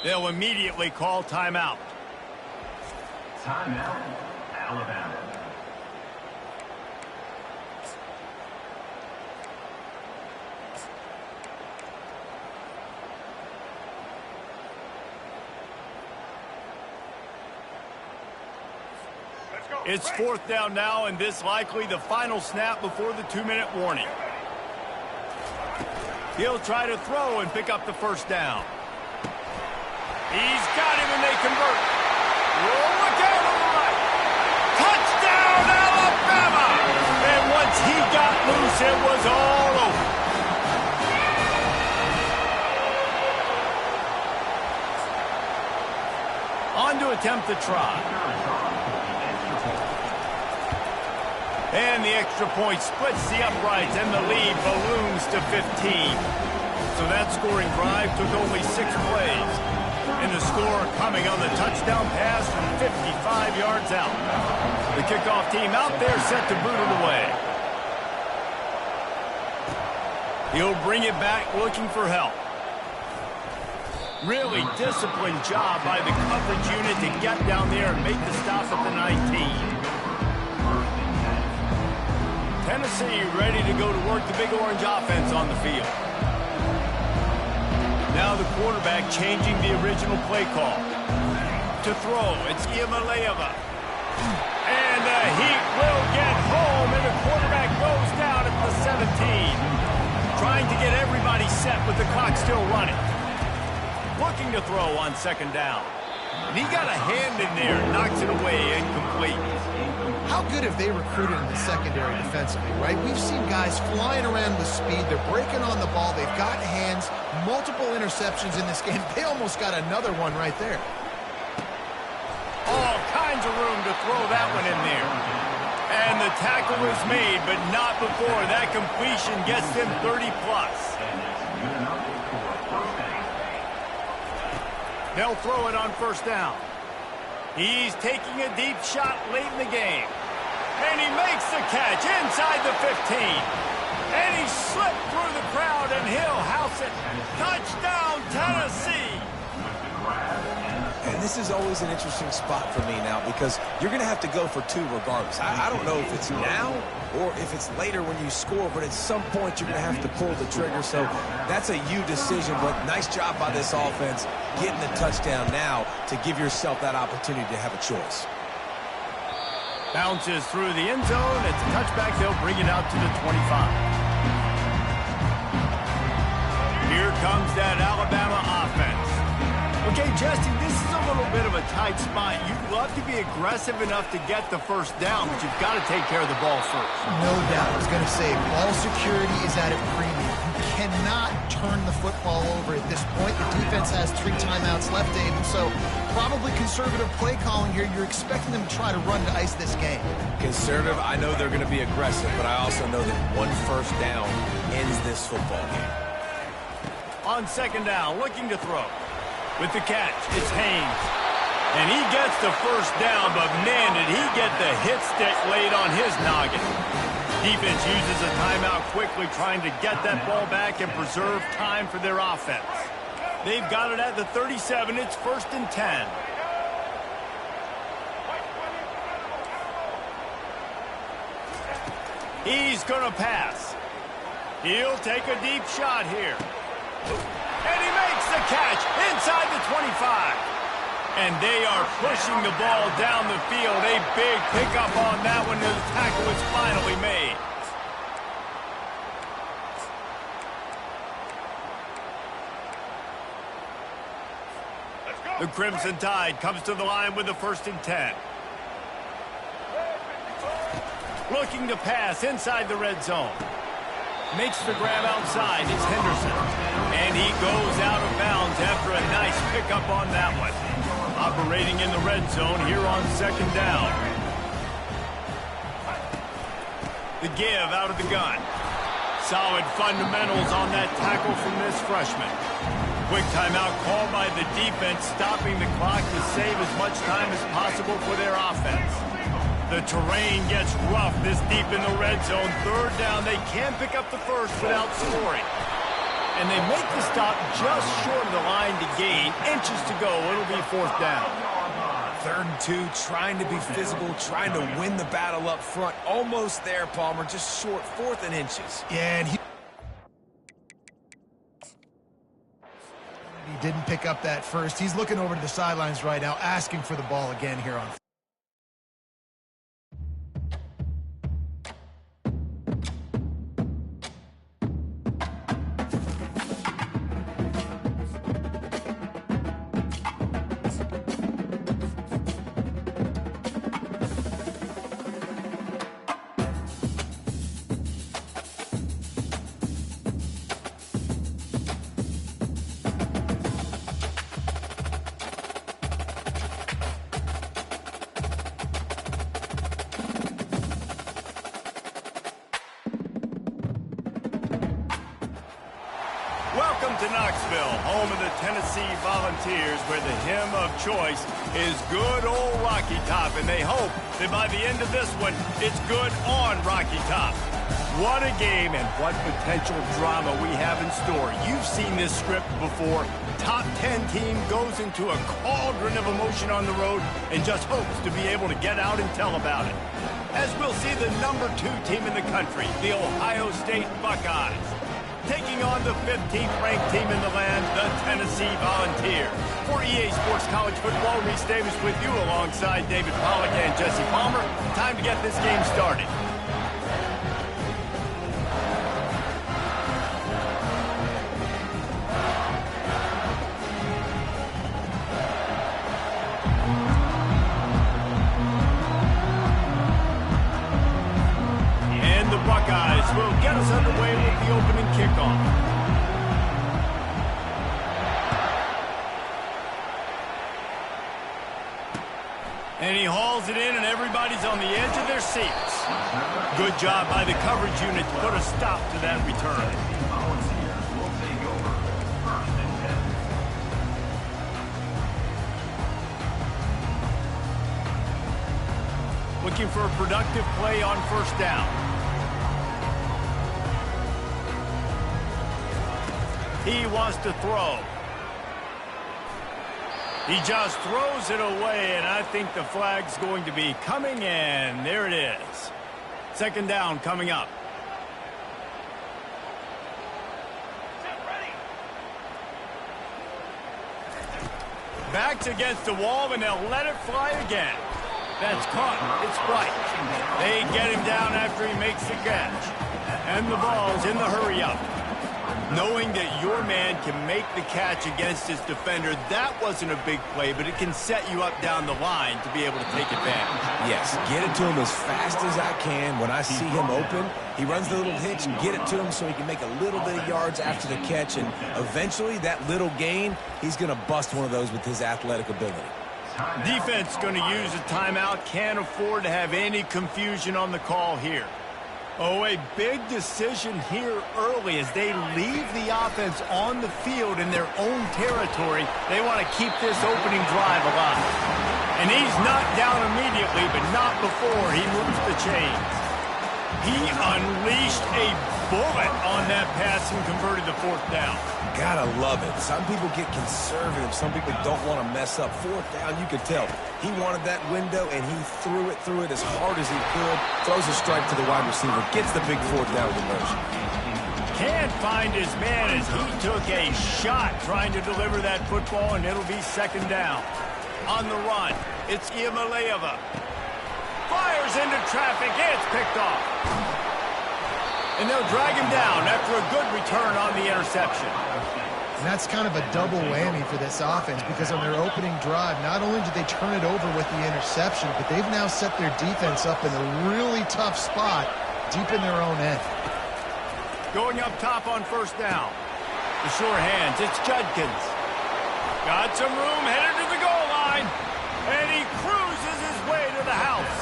They'll immediately call timeout. Timeout, Alabama. It's 4th down now, and this likely the final snap before the 2-minute warning. He'll try to throw and pick up the first down. He's got him, and they convert. Oh, look out on the right. Touchdown, Alabama! And once he got loose, it was all over. On to attempt the try. And the extra point splits the uprights, and the lead balloons to 15. So that scoring drive took only 6 plays. And the score coming on the touchdown pass from 55 yards out. The kickoff team out there set to boot it away. He'll bring it back looking for help. Really disciplined job by the coverage unit to get down there and make the stop at the 19. Tennessee ready to go to work the Big Orange offense on the field. Now the quarterback changing the original play call. To throw, it's Iamaleava. And the Heat will get home, and the quarterback goes down at the 17. Trying to get everybody set with the clock still running. Looking to throw on 2nd down. And he got a hand in there, knocks it away, incomplete. How good have they recruited in the secondary defensively, right? We've seen guys flying around with speed. They're breaking on the ball. They've got hands, multiple interceptions in this game. They almost got another one right there. All kinds of room to throw that one in there. And the tackle is made, but not before that completion gets them 30-plus. They'll throw it on 1st down. He's taking a deep shot late in the game. And he makes the catch inside the 15. And he slipped through the crowd, and he'll house it. Touchdown, Tennessee! And this is always an interesting spot for me now because you're going to have to go for 2 regardless. I don't know if it's now or if it's later when you score, but at some point you're going to have to pull the trigger. So that's a you decision, but nice job by this offense getting the touchdown now to give yourself that opportunity to have a choice. Bounces through the end zone. It's a touchback. They'll bring it out to the 25. Here comes that Alabama offense. Okay, Justin, this is a little bit of a tight spot. You'd love to be aggressive enough to get the 1st down, but you've got to take care of the ball first. No doubt. I was going to say, ball security is at a premium. You cannot turn the football over at this point. The defense has 3 timeouts left, Dave, and so probably conservative play calling here. You're expecting them to try to run to ice this game. Conservative, I know they're going to be aggressive, but I also know that 1 1st down ends this football game. On 2nd down, looking to throw. With the catch, it's Haynes. And he gets the 1st down, but man, did he get the hit stick laid on his noggin. Defense uses a timeout quickly, trying to get that ball back and preserve time for their offense. They've got it at the 37. It's 1st and 10. He's going to pass. He'll take a deep shot here. And he makes the catch inside the 25. And they are pushing the ball down the field. A big pickup on that one, and the tackle is finally made. The Crimson Tide comes to the line with the 1st and 10. Looking to pass inside the red zone. Makes the grab outside. It's Henderson. And he goes out of bounds after a nice pickup on that one. Operating in the red zone here on 2nd down. The give out of the gun. Solid fundamentals on that tackle from this freshman. Quick timeout called by the defense, stopping the clock to save as much time as possible for their offense. The terrain gets rough this deep in the red zone. 3rd down, they can't pick up the 1st without scoring. And they make the stop just short of the line to gain. Inches to go. It'll be 4th down. 3rd and 2, trying to be physical, trying to win the battle up front. Almost there, Palmer, just short, 4th and inches. Yeah, and he didn't pick up that first. He's looking over to the sidelines right now, asking for the ball again here on. Welcome to Knoxville, home of the Tennessee Volunteers, where the hymn of choice is good old Rocky Top, and they hope that by the end of this one, it's good on Rocky Top. What a game and what potential drama we have in store. You've seen this script before. Top 10 team goes into a cauldron of emotion on the road and just hopes to be able to get out and tell about it. As we'll see the number 2 team in the country, the Ohio State Buckeyes, taking on the 15th-ranked team in the land, the Tennessee Volunteers. For EA Sports College Football, Reese Davis with you alongside David Pollack and Jesse Palmer. Time to get this game started. And the Buckeyes will get us underway with the opening kickoff. And he hauls it in, and everybody's on the edge of their seats. Good job by the coverage unit to put a stop to that return. Volunteers will take over 1st and 10. Looking for a productive play on 1st down. He wants to throw. He just throws it away, and I think the flag's going to be coming, and there it is. 2nd down coming up. Backed against the wall, and they'll let it fly again. That's caught. It's Bright. They get him down after he makes the catch. And the ball's in the hurry-up. Knowing that your man can make the catch against his defender, that wasn't a big play, but it can set you up down the line to be able to take advantage. Yes, get it to him as fast as I can. When I see him open, he runs the little hitch and get it to him so he can make a little bit of yards after the catch, and eventually that little gain, he's going to bust one of those with his athletic ability. Defense going to use a timeout. Can't afford to have any confusion on the call here. Oh, a big decision here early as they leave the offense on the field in their own territory. They want to keep this opening drive alive. And he's knocked down immediately, but not before he moves the chains. He unleashed a bullet on that pass and converted the 4th down. Gotta love it. Some people get conservative. Some people don't want to mess up. 4th down, you could tell. He wanted that window, and he threw it as hard as he could. Throws a strike to the wide receiver. Gets the big 4th down conversion. Can't find his man as he took a shot trying to deliver that football, and it'll be 2nd down. On the run, it's Iamaleava. Fires into traffic. It's picked off. And they'll drag him down after a good return on the interception. And that's kind of a double whammy for this offense because on their opening drive, not only did they turn it over with the interception, but they've now set their defense up in a really tough spot deep in their own end. Going up top on 1st down. The sure hands, it's Judkins. Got some room, headed to the goal line. And he cruises his way to the house.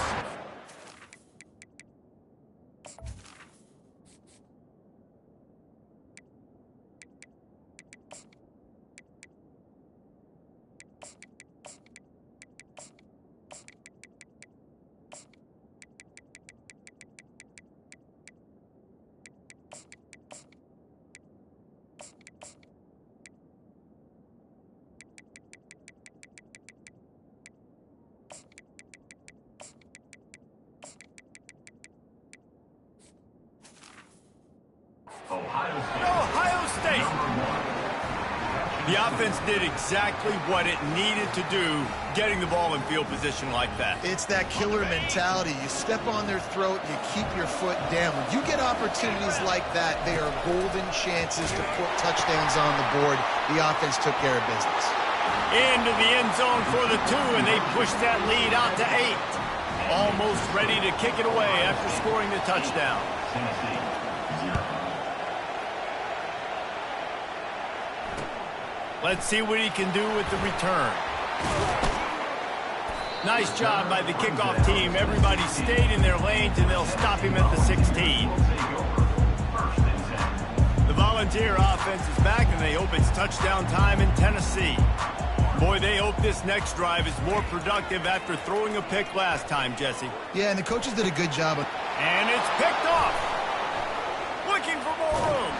The offense did exactly what it needed to do, getting the ball in field position like that. It's that killer mentality. You step on their throat, you keep your foot down. When you get opportunities like that, they are golden chances to put touchdowns on the board. The offense took care of business. Into the end zone for the 2, and they push that lead out to 8. Almost ready to kick it away after scoring the touchdown. Let's see what he can do with the return. Nice job by the kickoff team. Everybody stayed in their lanes, and they'll stop him at the 16. The Volunteer offense is back, and they hope it's touchdown time in Tennessee. Boy, they hope this next drive is more productive after throwing a pick last time, Jesse. Yeah, and the coaches did a good job. And it's picked off. Looking for more room.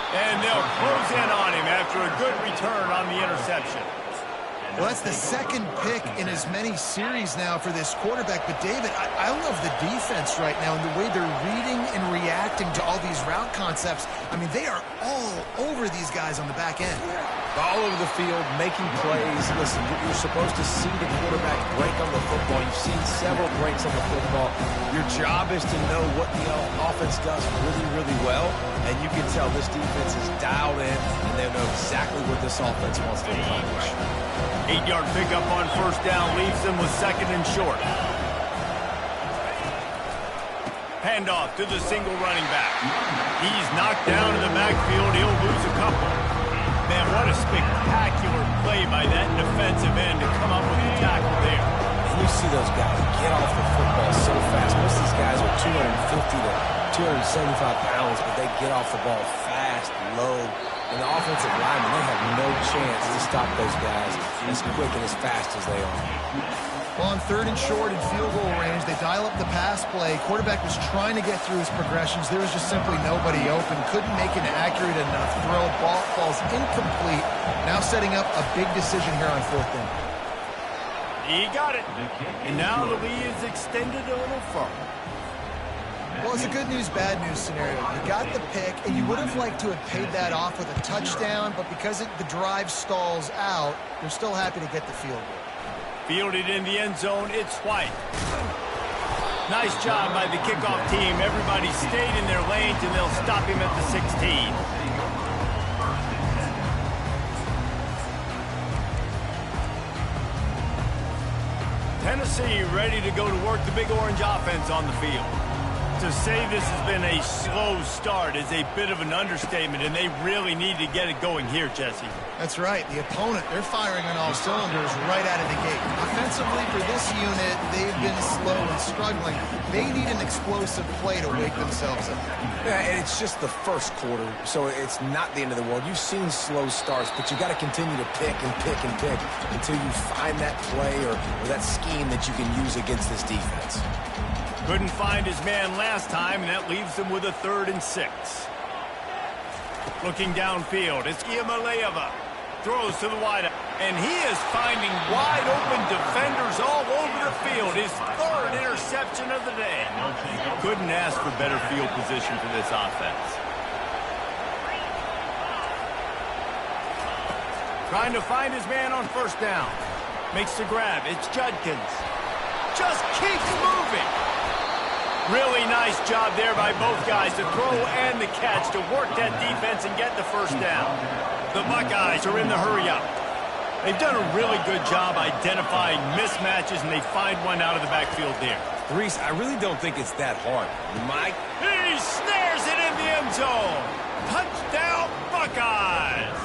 And they'll close in on him after a good return on the interception. Well, that's the second pick in as many series now for this quarterback. But, David, I love the defense right now and the way they're reading and reacting to all these route concepts. I mean, they are all over these guys on the back end. All over the field, making plays. Listen, you're supposed to see the quarterback break on the football. You've seen several breaks on the football. Your job is to know what the offense does really, really well. And you can tell this defense is dialed in, and they know exactly what this offense wants to accomplish. 8-yard pickup on first down leaves them with 2nd and short. Handoff to the single running back. He's knocked down in the backfield. He'll lose a couple. Man, what a spectacular play by that defensive end to come up with the tackle there. And you see those guys get off the football so fast. Most of these guys are 250 to 275 pounds, but they get off the ball fast, low. And the offensive linemen, they have no chance to stop those guys as quick and as fast as they are. Well, on 3rd and short and field goal range, they dial up the pass play. Quarterback was trying to get through his progressions. There was just simply nobody open. Couldn't make an accurate enough throw. Ball falls incomplete. Now setting up a big decision here on 4th down. He got it. And now the lead is extended a little further. Well, it's a good news, bad news scenario. You got the pick, and you would have liked to have paid that off with a touchdown, but because the drive stalls out, they're still happy to get the field goal. Fielded in the end zone, it's White. Nice job by the kickoff team. Everybody stayed in their lanes, and they'll stop him at the 16. Tennessee ready to go to work the Big Orange offense on the field. To say this has been a slow start is a bit of an understatement, and they really need to get it going here, Jesse. That's right. The opponent, they're firing on all cylinders right out of the gate. Offensively, for this unit, they've been slow and struggling. They need an explosive play to wake themselves up. Yeah, and it's just the first quarter, so it's not the end of the world. You've seen slow starts, but you got to continue to pick and pick and pick until you find that play or that scheme that you can use against this defense. Couldn't find his man last time, and that leaves him with a 3rd and 6. Looking downfield, it's Iamaleava. Throws to the wideout, and he is finding wide-open defenders all over the field. His 3rd interception of the day. Couldn't ask for better field position for this offense. Trying to find his man on first down. Makes the grab. It's Judkins. Just keeps moving. Really nice job there by both guys, the throw and the catch, to work that defense and get the first down. The Buckeyes are in the hurry-up. They've done a really good job identifying mismatches, and they find one out of the backfield there. Reese, I really don't think it's that hard. Mike? He snares it in the end zone. Touchdown, Buckeyes.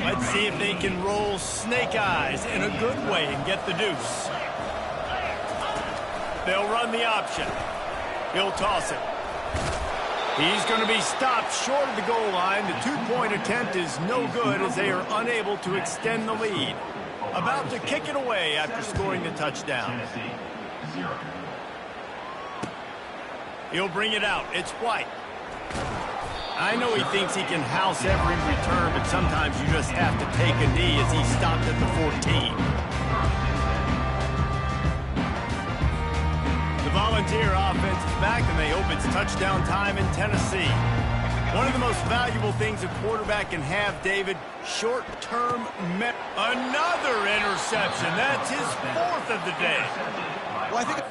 Let's see if they can roll snake eyes in a good way and get the deuce. They'll run the option. He'll toss it. He's going to be stopped short of the goal line. The 2-point attempt is no good as they are unable to extend the lead. About to kick it away after scoring the touchdown. He'll bring it out. It's White. I know he thinks he can house every return, but sometimes you just have to take a knee as he stopped at the 14. Volunteer offense is back, and they hope it's touchdown time in Tennessee. One of the most valuable things a quarterback can have, David, short-term another interception. That's his 4th of the day. Well, I think...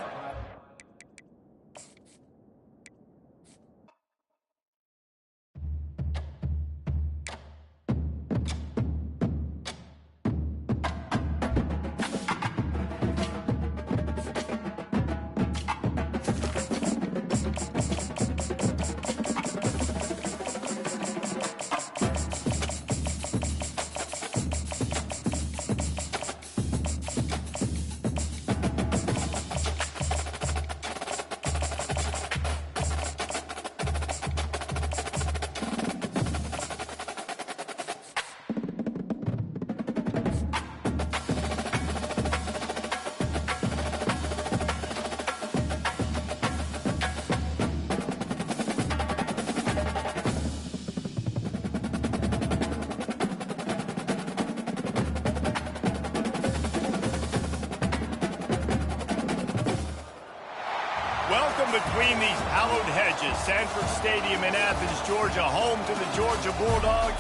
Welcome between these hallowed hedges. Sanford Stadium in Athens, Georgia, home to the Georgia Bulldogs.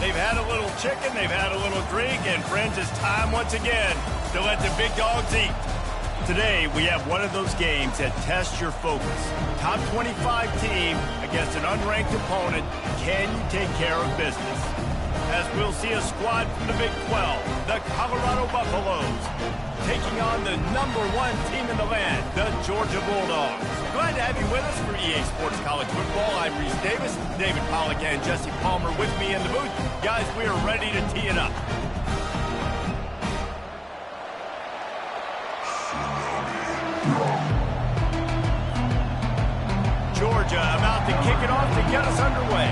They've had a little chicken, they've had a little drink, and friends, it's time once again to let the big dogs eat. Today, we have one of those games that tests your focus. Top 25 team against an unranked opponent. Can you take care of business? As we'll see a squad from the Big 12, the Colorado Buffaloes, taking on the #1 team in the land, the Georgia Bulldogs. Glad to have you with us for EA Sports College Football. I'm Reese Davis, David Pollack and Jesse Palmer with me in the booth. Guys, we are ready to tee it up. Georgia about to kick it off to get us underway.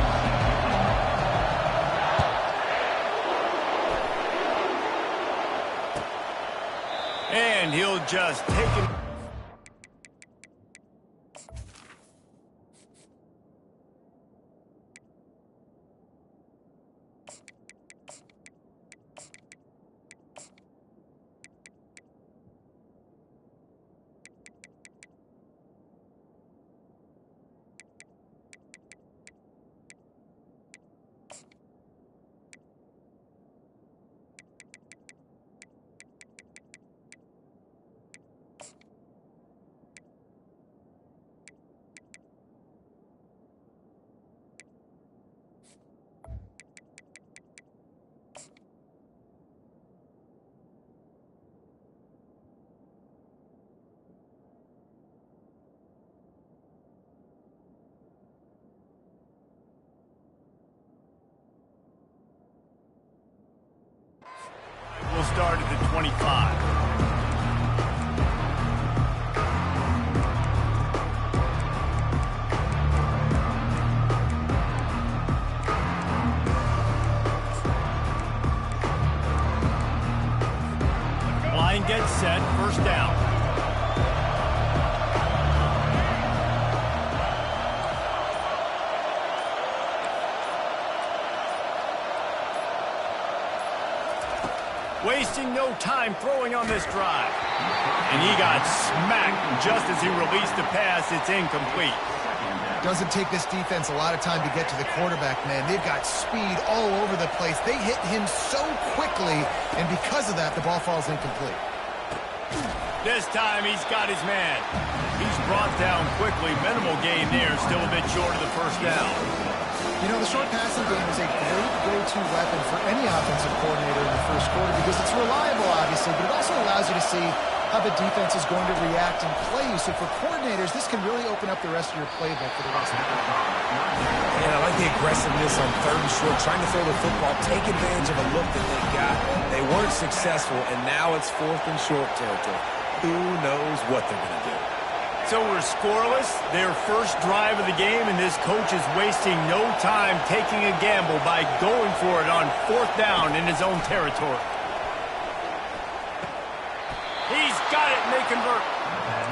And he'll just take it. We'll start at the 25. Line gets set, first down. Wasting no time throwing on this drive. And he got smacked just as he released the pass. It's incomplete. Doesn't take this defense a lot of time to get to the quarterback, man. They've got speed all over the place. They hit him so quickly, and because of that, the ball falls incomplete. This time he's got his man. He's brought down quickly. Minimal gain there, still a bit short of the first down. You know, the short passing game is a great go-to weapon for any offensive coordinator in the first quarter because it's reliable, obviously, but it also allows you to see how the defense is going to react and play you. So for coordinators, this can really open up the rest of your playbook for the rest of the game. And I like the aggressiveness on 3rd and short, trying to throw the football, take advantage of a look that they got. They weren't successful, and now it's 4th and short territory. Who knows what they're going to do? So we're scoreless, their first drive of the game, and this coach is wasting no time taking a gamble by going for it on 4th down in his own territory. He's got it, and they convert.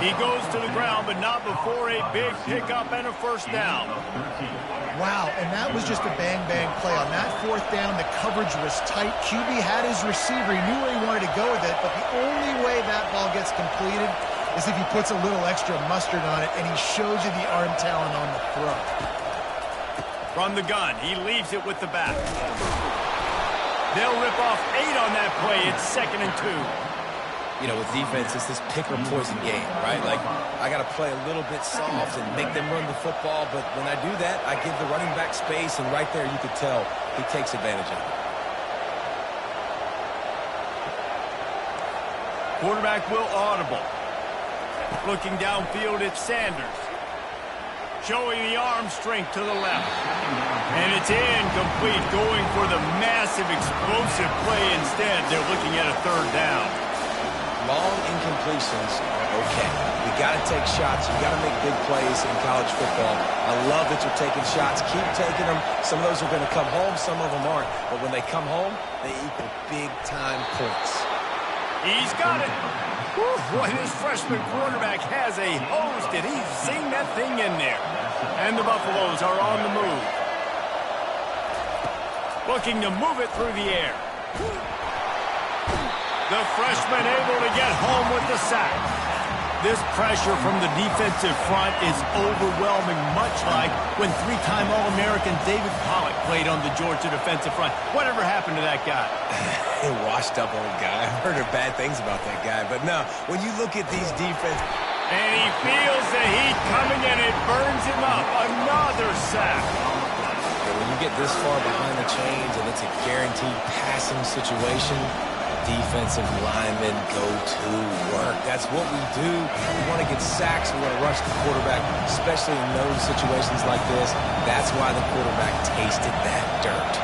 He goes to the ground, but not before a big pickup and a first down. Wow, and that was just a bang-bang play. On that 4th down, the coverage was tight. QB had his receiver. He knew where he wanted to go with it, but the only way that ball gets completed is if he puts a little extra mustard on it, and he shows you the arm talent on the throw. From the gun, he leaves it with the back. They'll rip off 8 on that play. It's 2nd and 2. You know, with defense, it's this pick or poison game, right? Like, I got to play a little bit soft and make them run the football, but when I do that, I give the running back space, and right there you could tell he takes advantage of it. Quarterback will audible. Looking downfield, it's Sanders. Showing the arm strength to the left. And it's incomplete, going for the massive, explosive play instead. They're looking at a 3rd down. Long incompletions are okay. You got to take shots. You got to make big plays in college football. I love that you're taking shots. Keep taking them. Some of those are going to come home. Some of them aren't. But when they come home, they equal big-time points. He's got it. Boy, this freshman quarterback has a hose. Did he zing that thing in there? And the Buffaloes are on the move. Looking to move it through the air. The freshman able to get home with the sack. This pressure from the defensive front is overwhelming, much like when 3-time All-American David Pollock played on the Georgia defensive front. Whatever happened to that guy? A washed-up old guy. I've heard bad things about that guy. But no, when you look at these defense... And he feels the heat coming, and it burns him up. Another sack. When you get this far behind the chains and it's a guaranteed passing situation, defensive linemen go to work. That's what we do. We want to get sacks. We want to rush the quarterback, especially in those situations like this. That's why the quarterback tasted that dirt.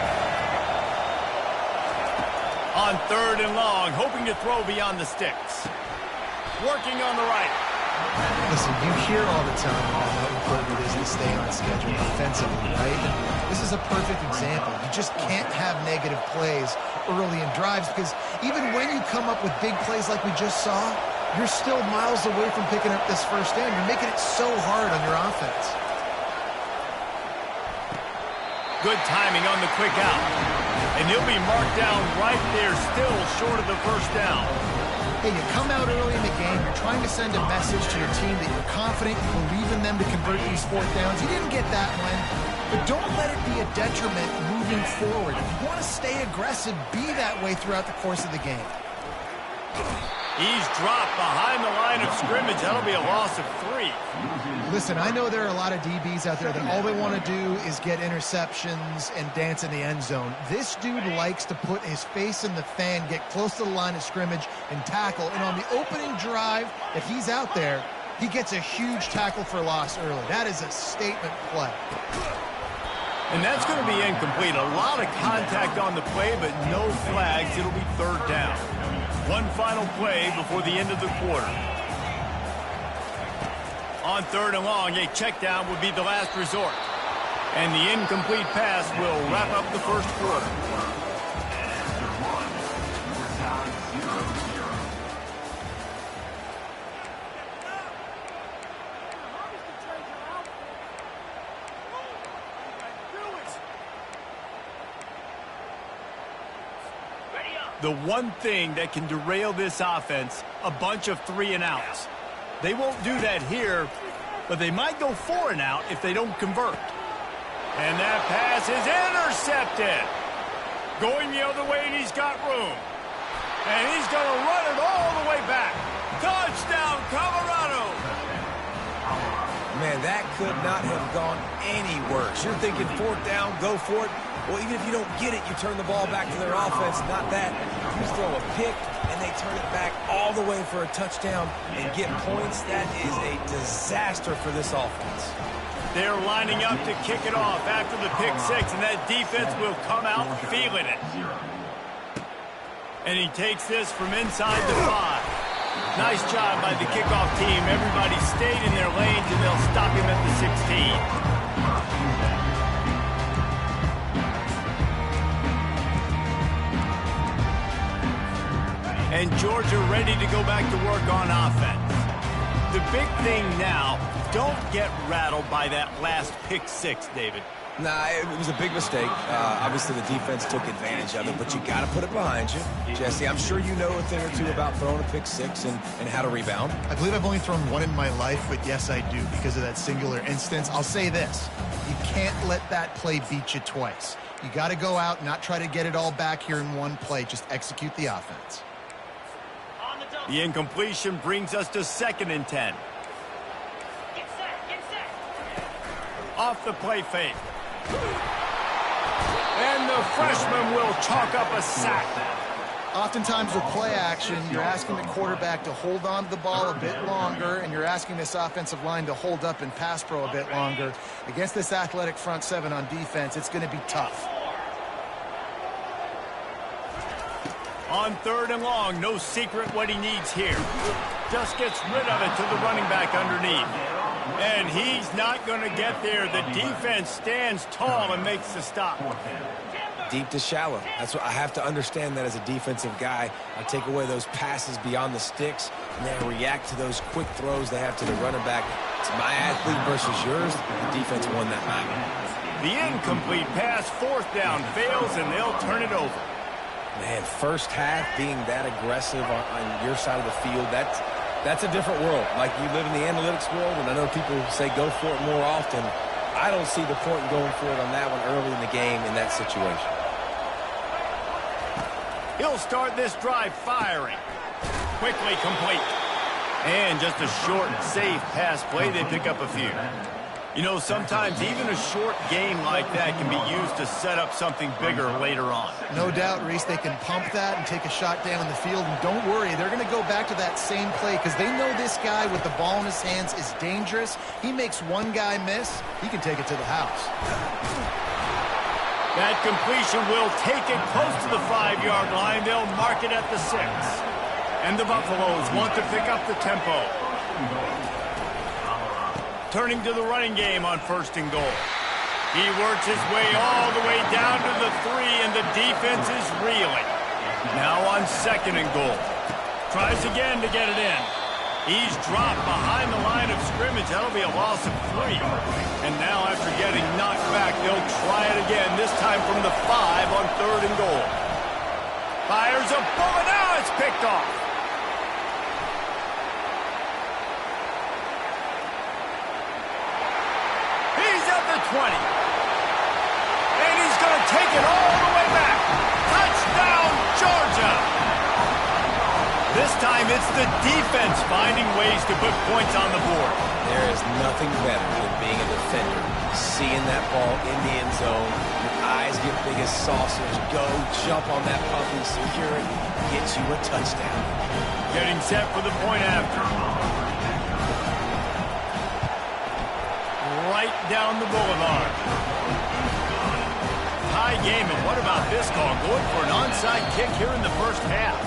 On 3rd and long, hoping to throw beyond the sticks. Working on the right. Listen, you hear all the time about how important it is to stay on schedule offensively, right? And this is a perfect example. You just can't have negative plays early in drives because even when you come up with big plays like we just saw, you're still miles away from picking up this 1st down. You're making it so hard on your offense. Good timing on the quick out. And he'll be marked down right there, still short of the 1st down. Hey, you come out early in the game, you're trying to send a message to your team that you're confident, you believe in them to convert these 4th downs. You didn't get that one, but don't let it be a detriment moving forward. If you want to stay aggressive, be that way throughout the course of the game. He's dropped behind the line of scrimmage. That'll be a loss of 3. Listen, I know there are a lot of DBs out there that all they want to do is get interceptions and dance in the end zone. This dude likes to put his face in the fan, get close to the line of scrimmage, and tackle. And on the opening drive that he's out there, he gets a huge tackle for loss early. That is a statement play. And that's going to be incomplete. A lot of contact on the play, but no flags. It'll be 3rd down. One final play before the end of the quarter. On 3rd and long, a check down would be the last resort. And the incomplete pass will wrap up the 1st quarter. The one thing that can derail this offense, a bunch of 3-and-outs. They won't do that here, but they might go 4-and-out if they don't convert. And that pass is intercepted. Going the other way, and he's got room. And he's going to run it all the way back. Touchdown, Colorado! Man, that could not have gone any worse. You're thinking 4th down, go for it. Well, even if you don't get it, you turn the ball back to their offense. Not that. You throw a pick, and they turn it back all the way for a touchdown and get points. That is a disaster for this offense. They're lining up to kick it off after the pick 6, and that defense will come out feeling it. And he takes this from inside the 5. Nice job by the kickoff team. Everybody stayed in their lanes, and they'll stop him at the 16. And Georgia ready to go back to work on offense. The big thing now, don't get rattled by that last pick 6, David. Nah, it was a big mistake. Obviously, the defense took advantage of it, but you got to put it behind you. Jesse, I'm sure you know a thing or two about throwing a pick six and how to rebound. I believe I've only thrown one in my life, but yes, I do because of that singular instance. I'll say this. You can't let that play beat you twice. You got to go out, not try to get it all back here in one play. Just execute the offense. The incompletion brings us to 2nd and 10. Off the play fake. And the freshman will chalk up a sack. Oftentimes with play action, you're asking the quarterback to hold on to the ball a bit longer, and you're asking this offensive line to hold up and pass pro a bit longer. Against this athletic front seven on defense, it's going to be tough. On 3rd and long, no secret what he needs here. Just gets rid of it to the running back underneath. And he's not going to get there. The defense stands tall and makes the stop. Deep to shallow. That's what I have to understand that as a defensive guy. I take away those passes beyond the sticks, and then react to those quick throws they have to the running back. It's my athlete versus yours. The defense won that night. The incomplete pass, 4th down, fails, and they'll turn it over. Man, first half being that aggressive on your side of the field, that's a different world. Like, you live in the analytics world, and I know people say go for it more often. I don't see the point in going for it on that one early in the game in that situation. He'll start this drive firing. Quickly complete. And just a short, safe pass play. They pick up a few. You know, sometimes even a short game like that can be used to set up something bigger later on. No doubt, Reese, they can pump that and take a shot down in the field. And don't worry, they're going to go back to that same play because they know this guy with the ball in his hands is dangerous. He makes one guy miss, he can take it to the house. That completion will take it close to the 5-yard line. They'll mark it at the 6. And the Buffaloes want to pick up the tempo. Turning to the running game on 1st and goal. He works his way all the way down to the 3, and the defense is reeling. Now on 2nd and goal. Tries again to get it in. He's dropped behind the line of scrimmage. That'll be a loss of 3. And now after getting knocked back, they'll try it again, this time from the 5 on 3rd and goal. Fires a bullet. Now it's picked off. He's at the 20. And he's going to take it all the way back. Touchdown, Georgia. This time it's the defense finding ways to put points on the board. There is nothing better than being a defender. Seeing that ball in the end zone, your eyes get big as saucers. Go, jump on that puppy, secure it, get you a touchdown. Getting set for the point after. Right down the boulevard. Tie game, and what about this call? Going for an onside kick here in the first half.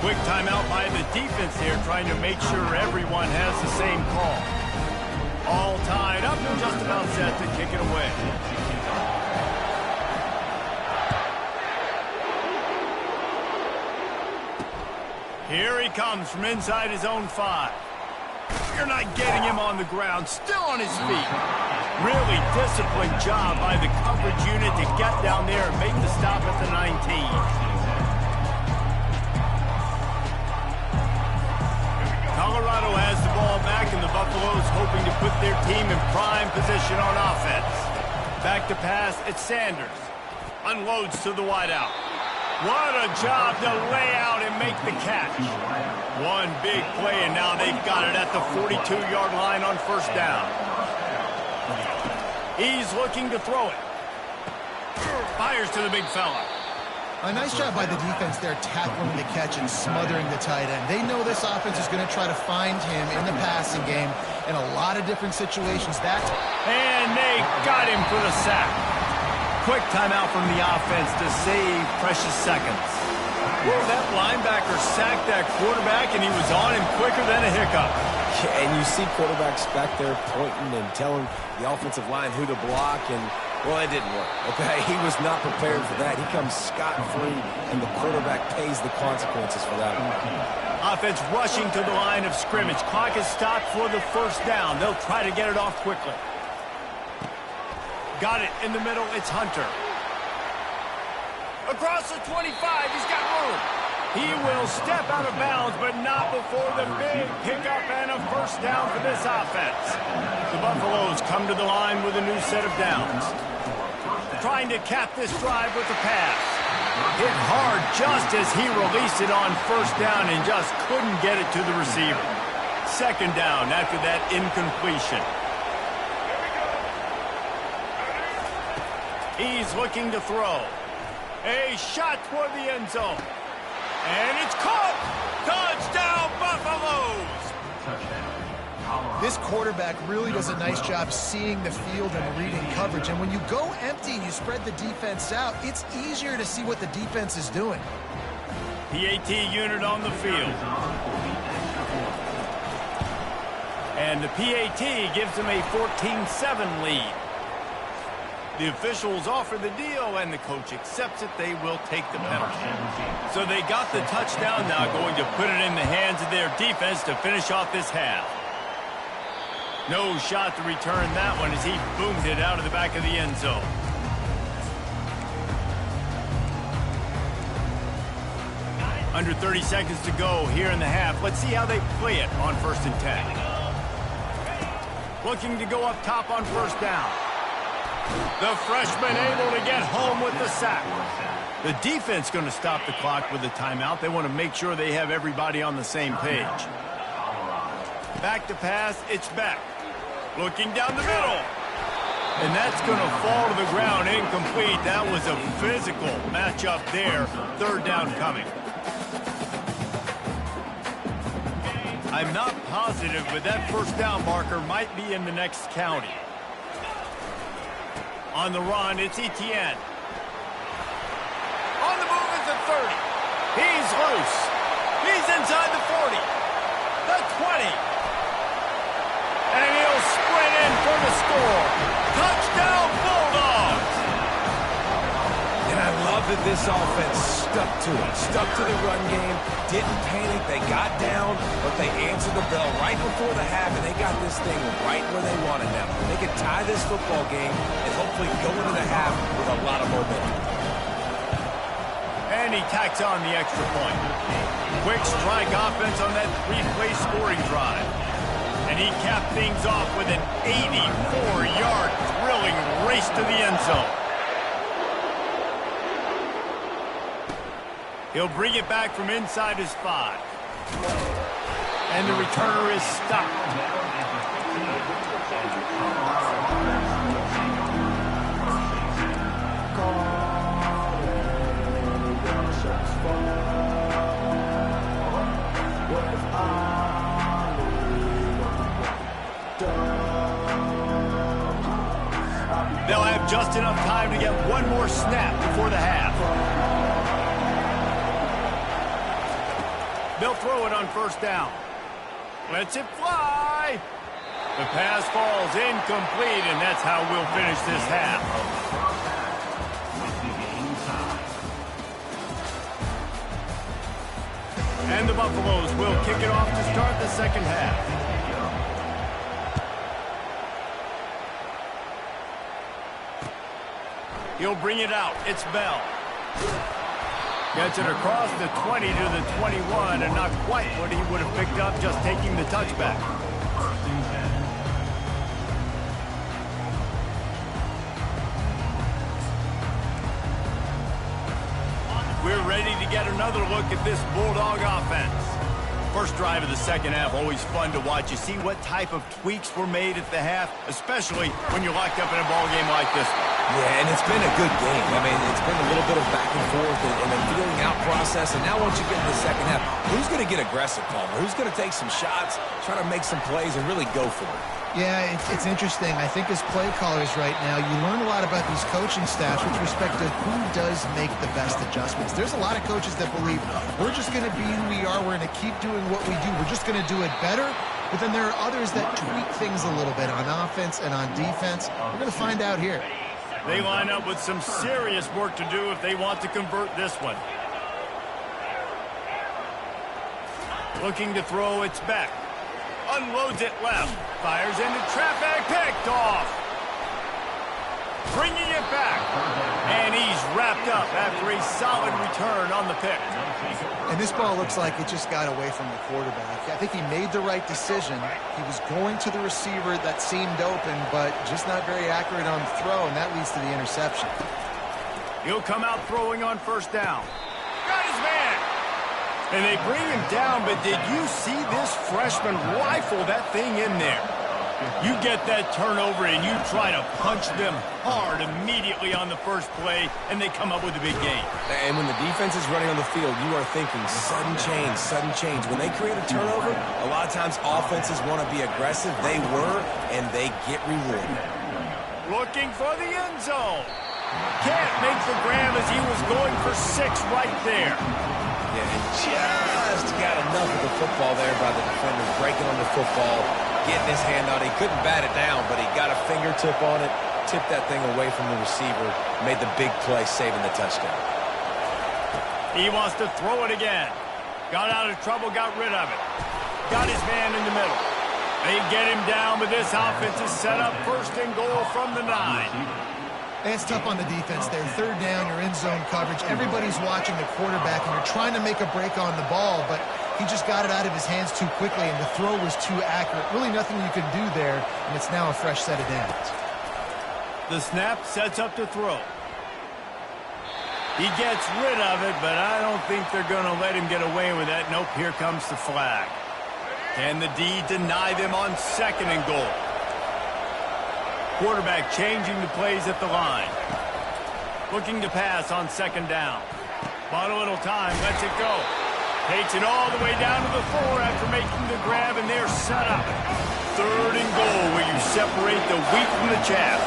Quick timeout by the defense here, trying to make sure everyone has the same call. All tied up and just about set to kick it away. Here he comes from inside his own 5. You're not getting him on the ground, still on his feet. Really disciplined job by the coverage unit to get down there and make the stop at the 19. Colorado has the ball back, and the Buffaloes hoping to put their team in prime position on offense. Back to pass, it's Sanders. Unloads to the wideout. What a job to lay out and make the catch. One big play, and now they've got it at the 42-yard line on 1st down. He's looking to throw it. Fires to the big fella. A nice job by the defense there, tackling the catch and smothering the tight end. They know this offense is going to try to find him in the passing game in a lot of different situations. And they got him for the sack. Quick timeout from the offense to save precious seconds. Well, that linebacker sacked that quarterback, and he was on him quicker than a hiccup. Yeah, and you see quarterbacks back there pointing and telling the offensive line who to block, and well, it didn't work, okay? He was not prepared for that. He comes scot-free, and the quarterback pays the consequences for that one. Offense rushing to the line of scrimmage. Clock is stopped for the 1st down. They'll try to get it off quickly. Got it in the middle. It's Hunter. Across the 25. He's got room. He will step out of bounds, but not before the big pickup and a first down for this offense. The Buffaloes come to the line with a new set of downs. Trying to cap this drive with the pass. Hit hard just as he released it on first down and just couldn't get it to the receiver. Second down after that incompletion. He's looking to throw. A shot toward the end zone. And it's caught! Touchdown, Buffaloes! Touchdown. This quarterback really does a nice job seeing the field and reading coverage. And when you go empty and you spread the defense out, it's easier to see what the defense is doing. PAT unit on the field. And the PAT gives them a 14-7 lead. The officials offer the deal, and the coach accepts it. They will take the penalty. So they got the touchdown, now going to put it in the hands of their defense to finish off this half. No shot to return that one as he boomed it out of the back of the end zone. Under 30 seconds to go here in the half. Let's see how they play it on 1st and 10. Looking to go up top on first down. The freshman able to get home with the sack. The defense going to stop the clock with a timeout. They want to make sure they have everybody on the same page. Back to pass, it's Beck. Looking down the middle. And that's going to fall to the ground, incomplete. That was a physical matchup there. Third down coming. I'm not positive, but that first down marker might be in the next county. On the run, it's Etienne. On the move is the 30. He's loose. He's inside the 40. The 20. And he'll sprint in for the score. Touchdown, Bulldogs! And I love that this offense stuck to it. Stuck to the run game. Didn't panic. They got down, but they answered the bell right before the half, and they got this thing right where they wanted them. They could tie this football game and hopefully go into the half with a lot of momentum. And he tacks on the extra point. Quick strike offense on that 3-play scoring drive. And he capped things off with an 84-yard thrilling race to the end zone. He'll bring it back from inside his 5. And the returner is stopped. They'll have just enough time to get one more snap before the half. They'll throw it on first down. Lets it fly. The pass falls incomplete, and that's how we'll finish this half. And the Buffaloes will kick it off to start the second half. He'll bring it out. It's Bell. Gets it across the 20 to the 21, and not quite what he would have picked up just taking the touchback. We're ready to get another look at this Bulldog offense. First drive of the second half, always fun to watch. You see what type of tweaks were made at the half, especially when you're locked up in a ball game like this one. Yeah, and it's been a good game. I mean, it's been a little bit of back and forth and a feeling out process. And now once you get in the second half, who's going to get aggressive, Palmer? Who's going to take some shots, try to make some plays, and really go for it? Yeah, it's interesting. I think as play callers right now, you learn a lot about these coaching staffs with respect to who does make the best adjustments. There's a lot of coaches that believe we're just going to be who we are. We're going to keep doing what we do. We're just going to do it better. But then there are others that tweak things a little bit on offense and on defense. We're going to find out here. They line up with some serious work to do if they want to convert this one. Looking to throw, it's back. Unloads it left. Fires into traffic. Picked off. bringing it back. And he's wrapped up after a solid return on the pick. And this ball looks like it just got away from the quarterback. I think he made the right decision. He was going to the receiver that seemed open, but just not very accurate on the throw, and that leads to the interception. He'll come out throwing on first down. Got his man. And they bring him down, but did you see this freshman rifle that thing in there? You get that turnover and you try to punch them hard immediately on the first play, and they come up with a big gain. And when the defense is running on the field, you are thinking sudden change, sudden change. When they create a turnover, a lot of times offenses want to be aggressive. They were, and they get rewarded. Looking for the end zone. Can't make the grab as he was going for 6 right there. Yeah, and just got enough of the football there by the defender, breaking on the football, getting his hand out. He couldn't bat it down, but he got a fingertip on it, tipped that thing away from the receiver, made the big play, saving the touchdown. He wants to throw it again. Got out of trouble, got rid of it. Got his man in the middle. They get him down, but this offense is set up first and goal from the 9. And it's tough on the defense there. Third down, you're in zone coverage. Everybody's watching the quarterback, and you're trying to make a break on the ball, but he just got it out of his hands too quickly, and the throw was too accurate. Really nothing you can do there, and it's now a fresh set of downs. The snap sets up to throw. He gets rid of it, but I don't think they're going to let him get away with that. Nope, here comes the flag. Can the D deny them on second and goal? Quarterback changing the plays at the line. Looking to pass on second down. Bought a little time, lets it go. Takes it all the way down to the 4 after making the grab, and they're set up. Third and goal, where you separate the wheat from the chaff.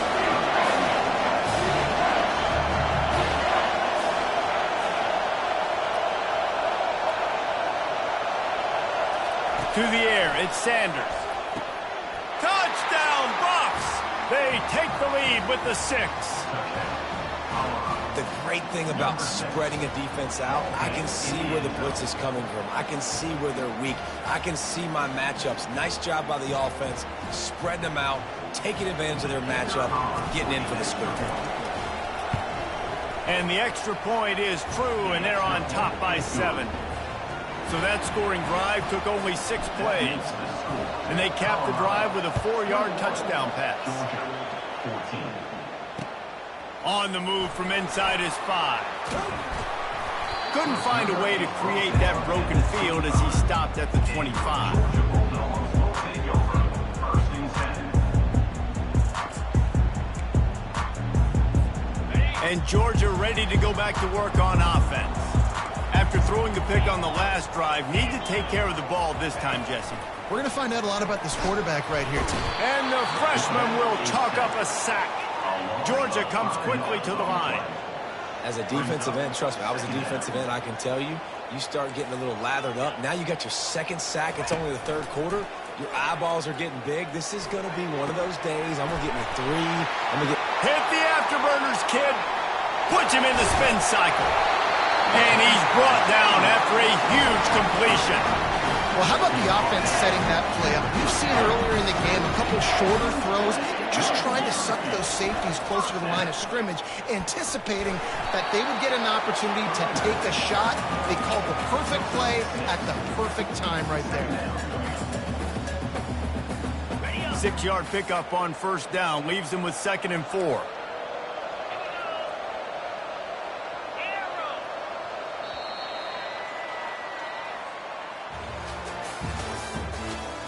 To the air, it's Sanders. Touchdown, Buffs! They take the lead with the 6. The great thing about spreading a defense out, I can see where the blitz is coming from. I can see where they're weak. I can see my matchups. Nice job by the offense, spreading them out, taking advantage of their matchup, getting in for the score. And the extra point is true, and they're on top by 7. So that scoring drive took only 6 plays. And they capped the drive with a 4-yard touchdown pass. On the move from inside his 5. Couldn't find a way to create that broken field as he stopped at the 25. And Georgia ready to go back to work on offense. After throwing the pick on the last drive, need to take care of the ball this time, Jesse. We're going to find out a lot about this quarterback right here, too. And the freshman will chalk up a sack. Georgia comes quickly to the line. As a defensive end, trust me, I was a defensive end, I can tell you, you start getting a little lathered up. Now you got your 2nd sack. It's only the 3rd quarter. Your eyeballs are getting big. This is going to be one of those days. I'm going to get me 3. I'm going to get... Hit the afterburners, kid. Puts him in the spin cycle. And he's brought down after a huge completion. Well, how about the offense setting that play up? You've seen earlier in the game a couple shorter throws, just trying to suck those safeties closer to the line of scrimmage, anticipating that they would get an opportunity to take a shot. They called the perfect play at the perfect time right there. 6-yard pickup on first down leaves them with 2nd and 4.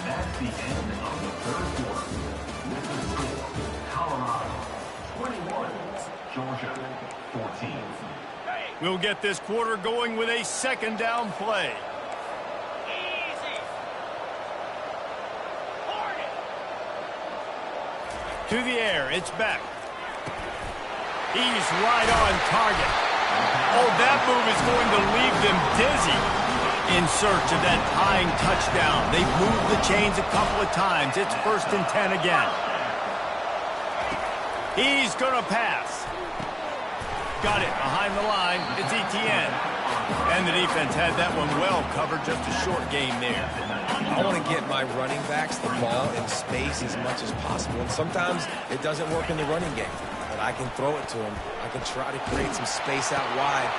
That's the end of the 3rd quarter. With the score, Colorado 21, Georgia 14. We'll get this quarter going with a 2nd down play. To the air, it's Beck. He's right on target. Oh, that move is going to leave them dizzy. In search of that tying touchdown. They've moved the chains a couple of times. It's 1st and 10 again. He's going to pass. Got it behind the line. It's Etienne. And the defense had that one well covered. Just a short game there. I want to get my running backs the ball in space as much as possible. And sometimes it doesn't work in the running game. But I can throw it to him. I can try to create some space out wide.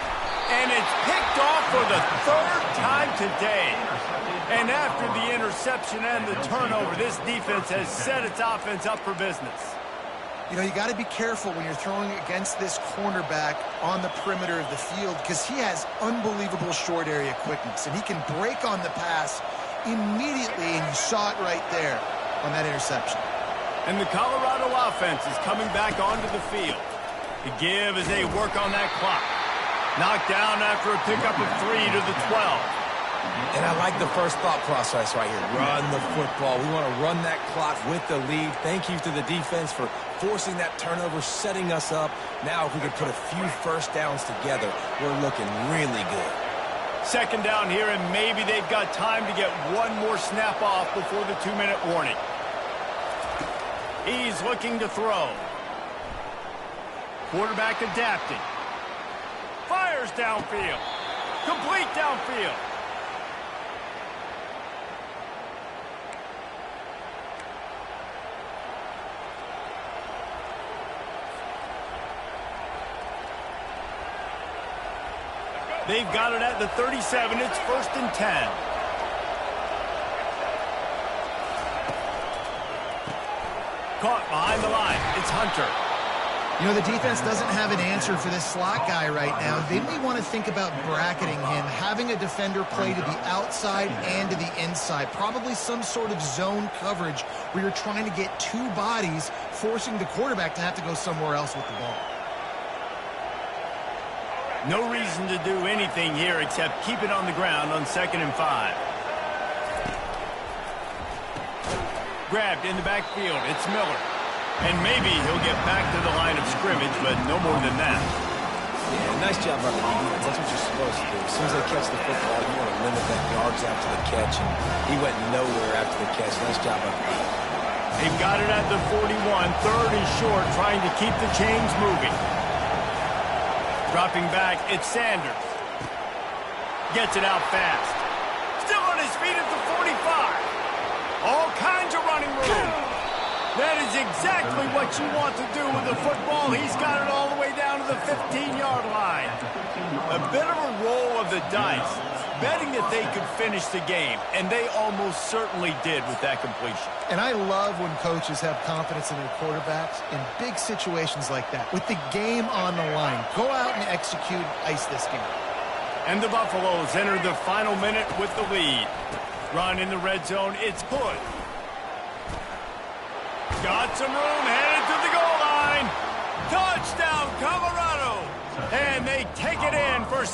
And it's picked off for the third time today. And after the interception and the turnover, this defense has set its offense up for business. You know, you got to be careful when you're throwing against this cornerback on the perimeter of the field because he has unbelievable short area quickness, and he can break on the pass immediately, and you saw it right there on that interception. And the Colorado offense is coming back onto the field. The give as they work on that clock. Knocked down after a pickup of 3 to the 12. And I like the first thought process right here. Run the football. We want to run that clock with the lead. Thank you to the defense for forcing that turnover, setting us up. Now if we could put a few first downs together, we're looking really good. Second down here, and maybe they've got time to get one more snap off before the 2-minute warning. He's looking to throw. Quarterback adapting. Fires downfield. Complete downfield. They've got it at the 37. It's 1st and 10. Caught behind the line. It's Hunter. You know, the defense doesn't have an answer for this slot guy right now. They may want to think about bracketing him, having a defender play to the outside and to the inside. Probably some sort of zone coverage where you're trying to get two bodies, forcing the quarterback to have to go somewhere else with the ball. No reason to do anything here except keep it on the ground on 2nd and 5. Grabbed in the backfield. It's Miller. And maybe he'll get back to the line of scrimmage, but no more than that. Yeah, nice job by the defense. That's what you're supposed to do. As soon as they catch the football, you want to limit that yards after the catch. And he went nowhere after the catch. Nice job by the defense. They've got it at the 41. 3rd and short, trying to keep the chains moving. Dropping back, it's Sanders. Gets it out fast. Still on his feet at the 45. All kinds of running room. That is exactly what you want to do with the football. He's got it all the way down to the 15-yard line. A bit of a roll of the dice, betting that they could finish the game, and they almost certainly did with that completion. And I love when coaches have confidence in their quarterbacks in big situations like that. With the game on the line, go out and execute, ice this game. And the Buffaloes enter the final minute with the lead. Run in the red zone, it's Hood. Got some room, headed to the goal line. Touchdown, Colorado. And they take it in for...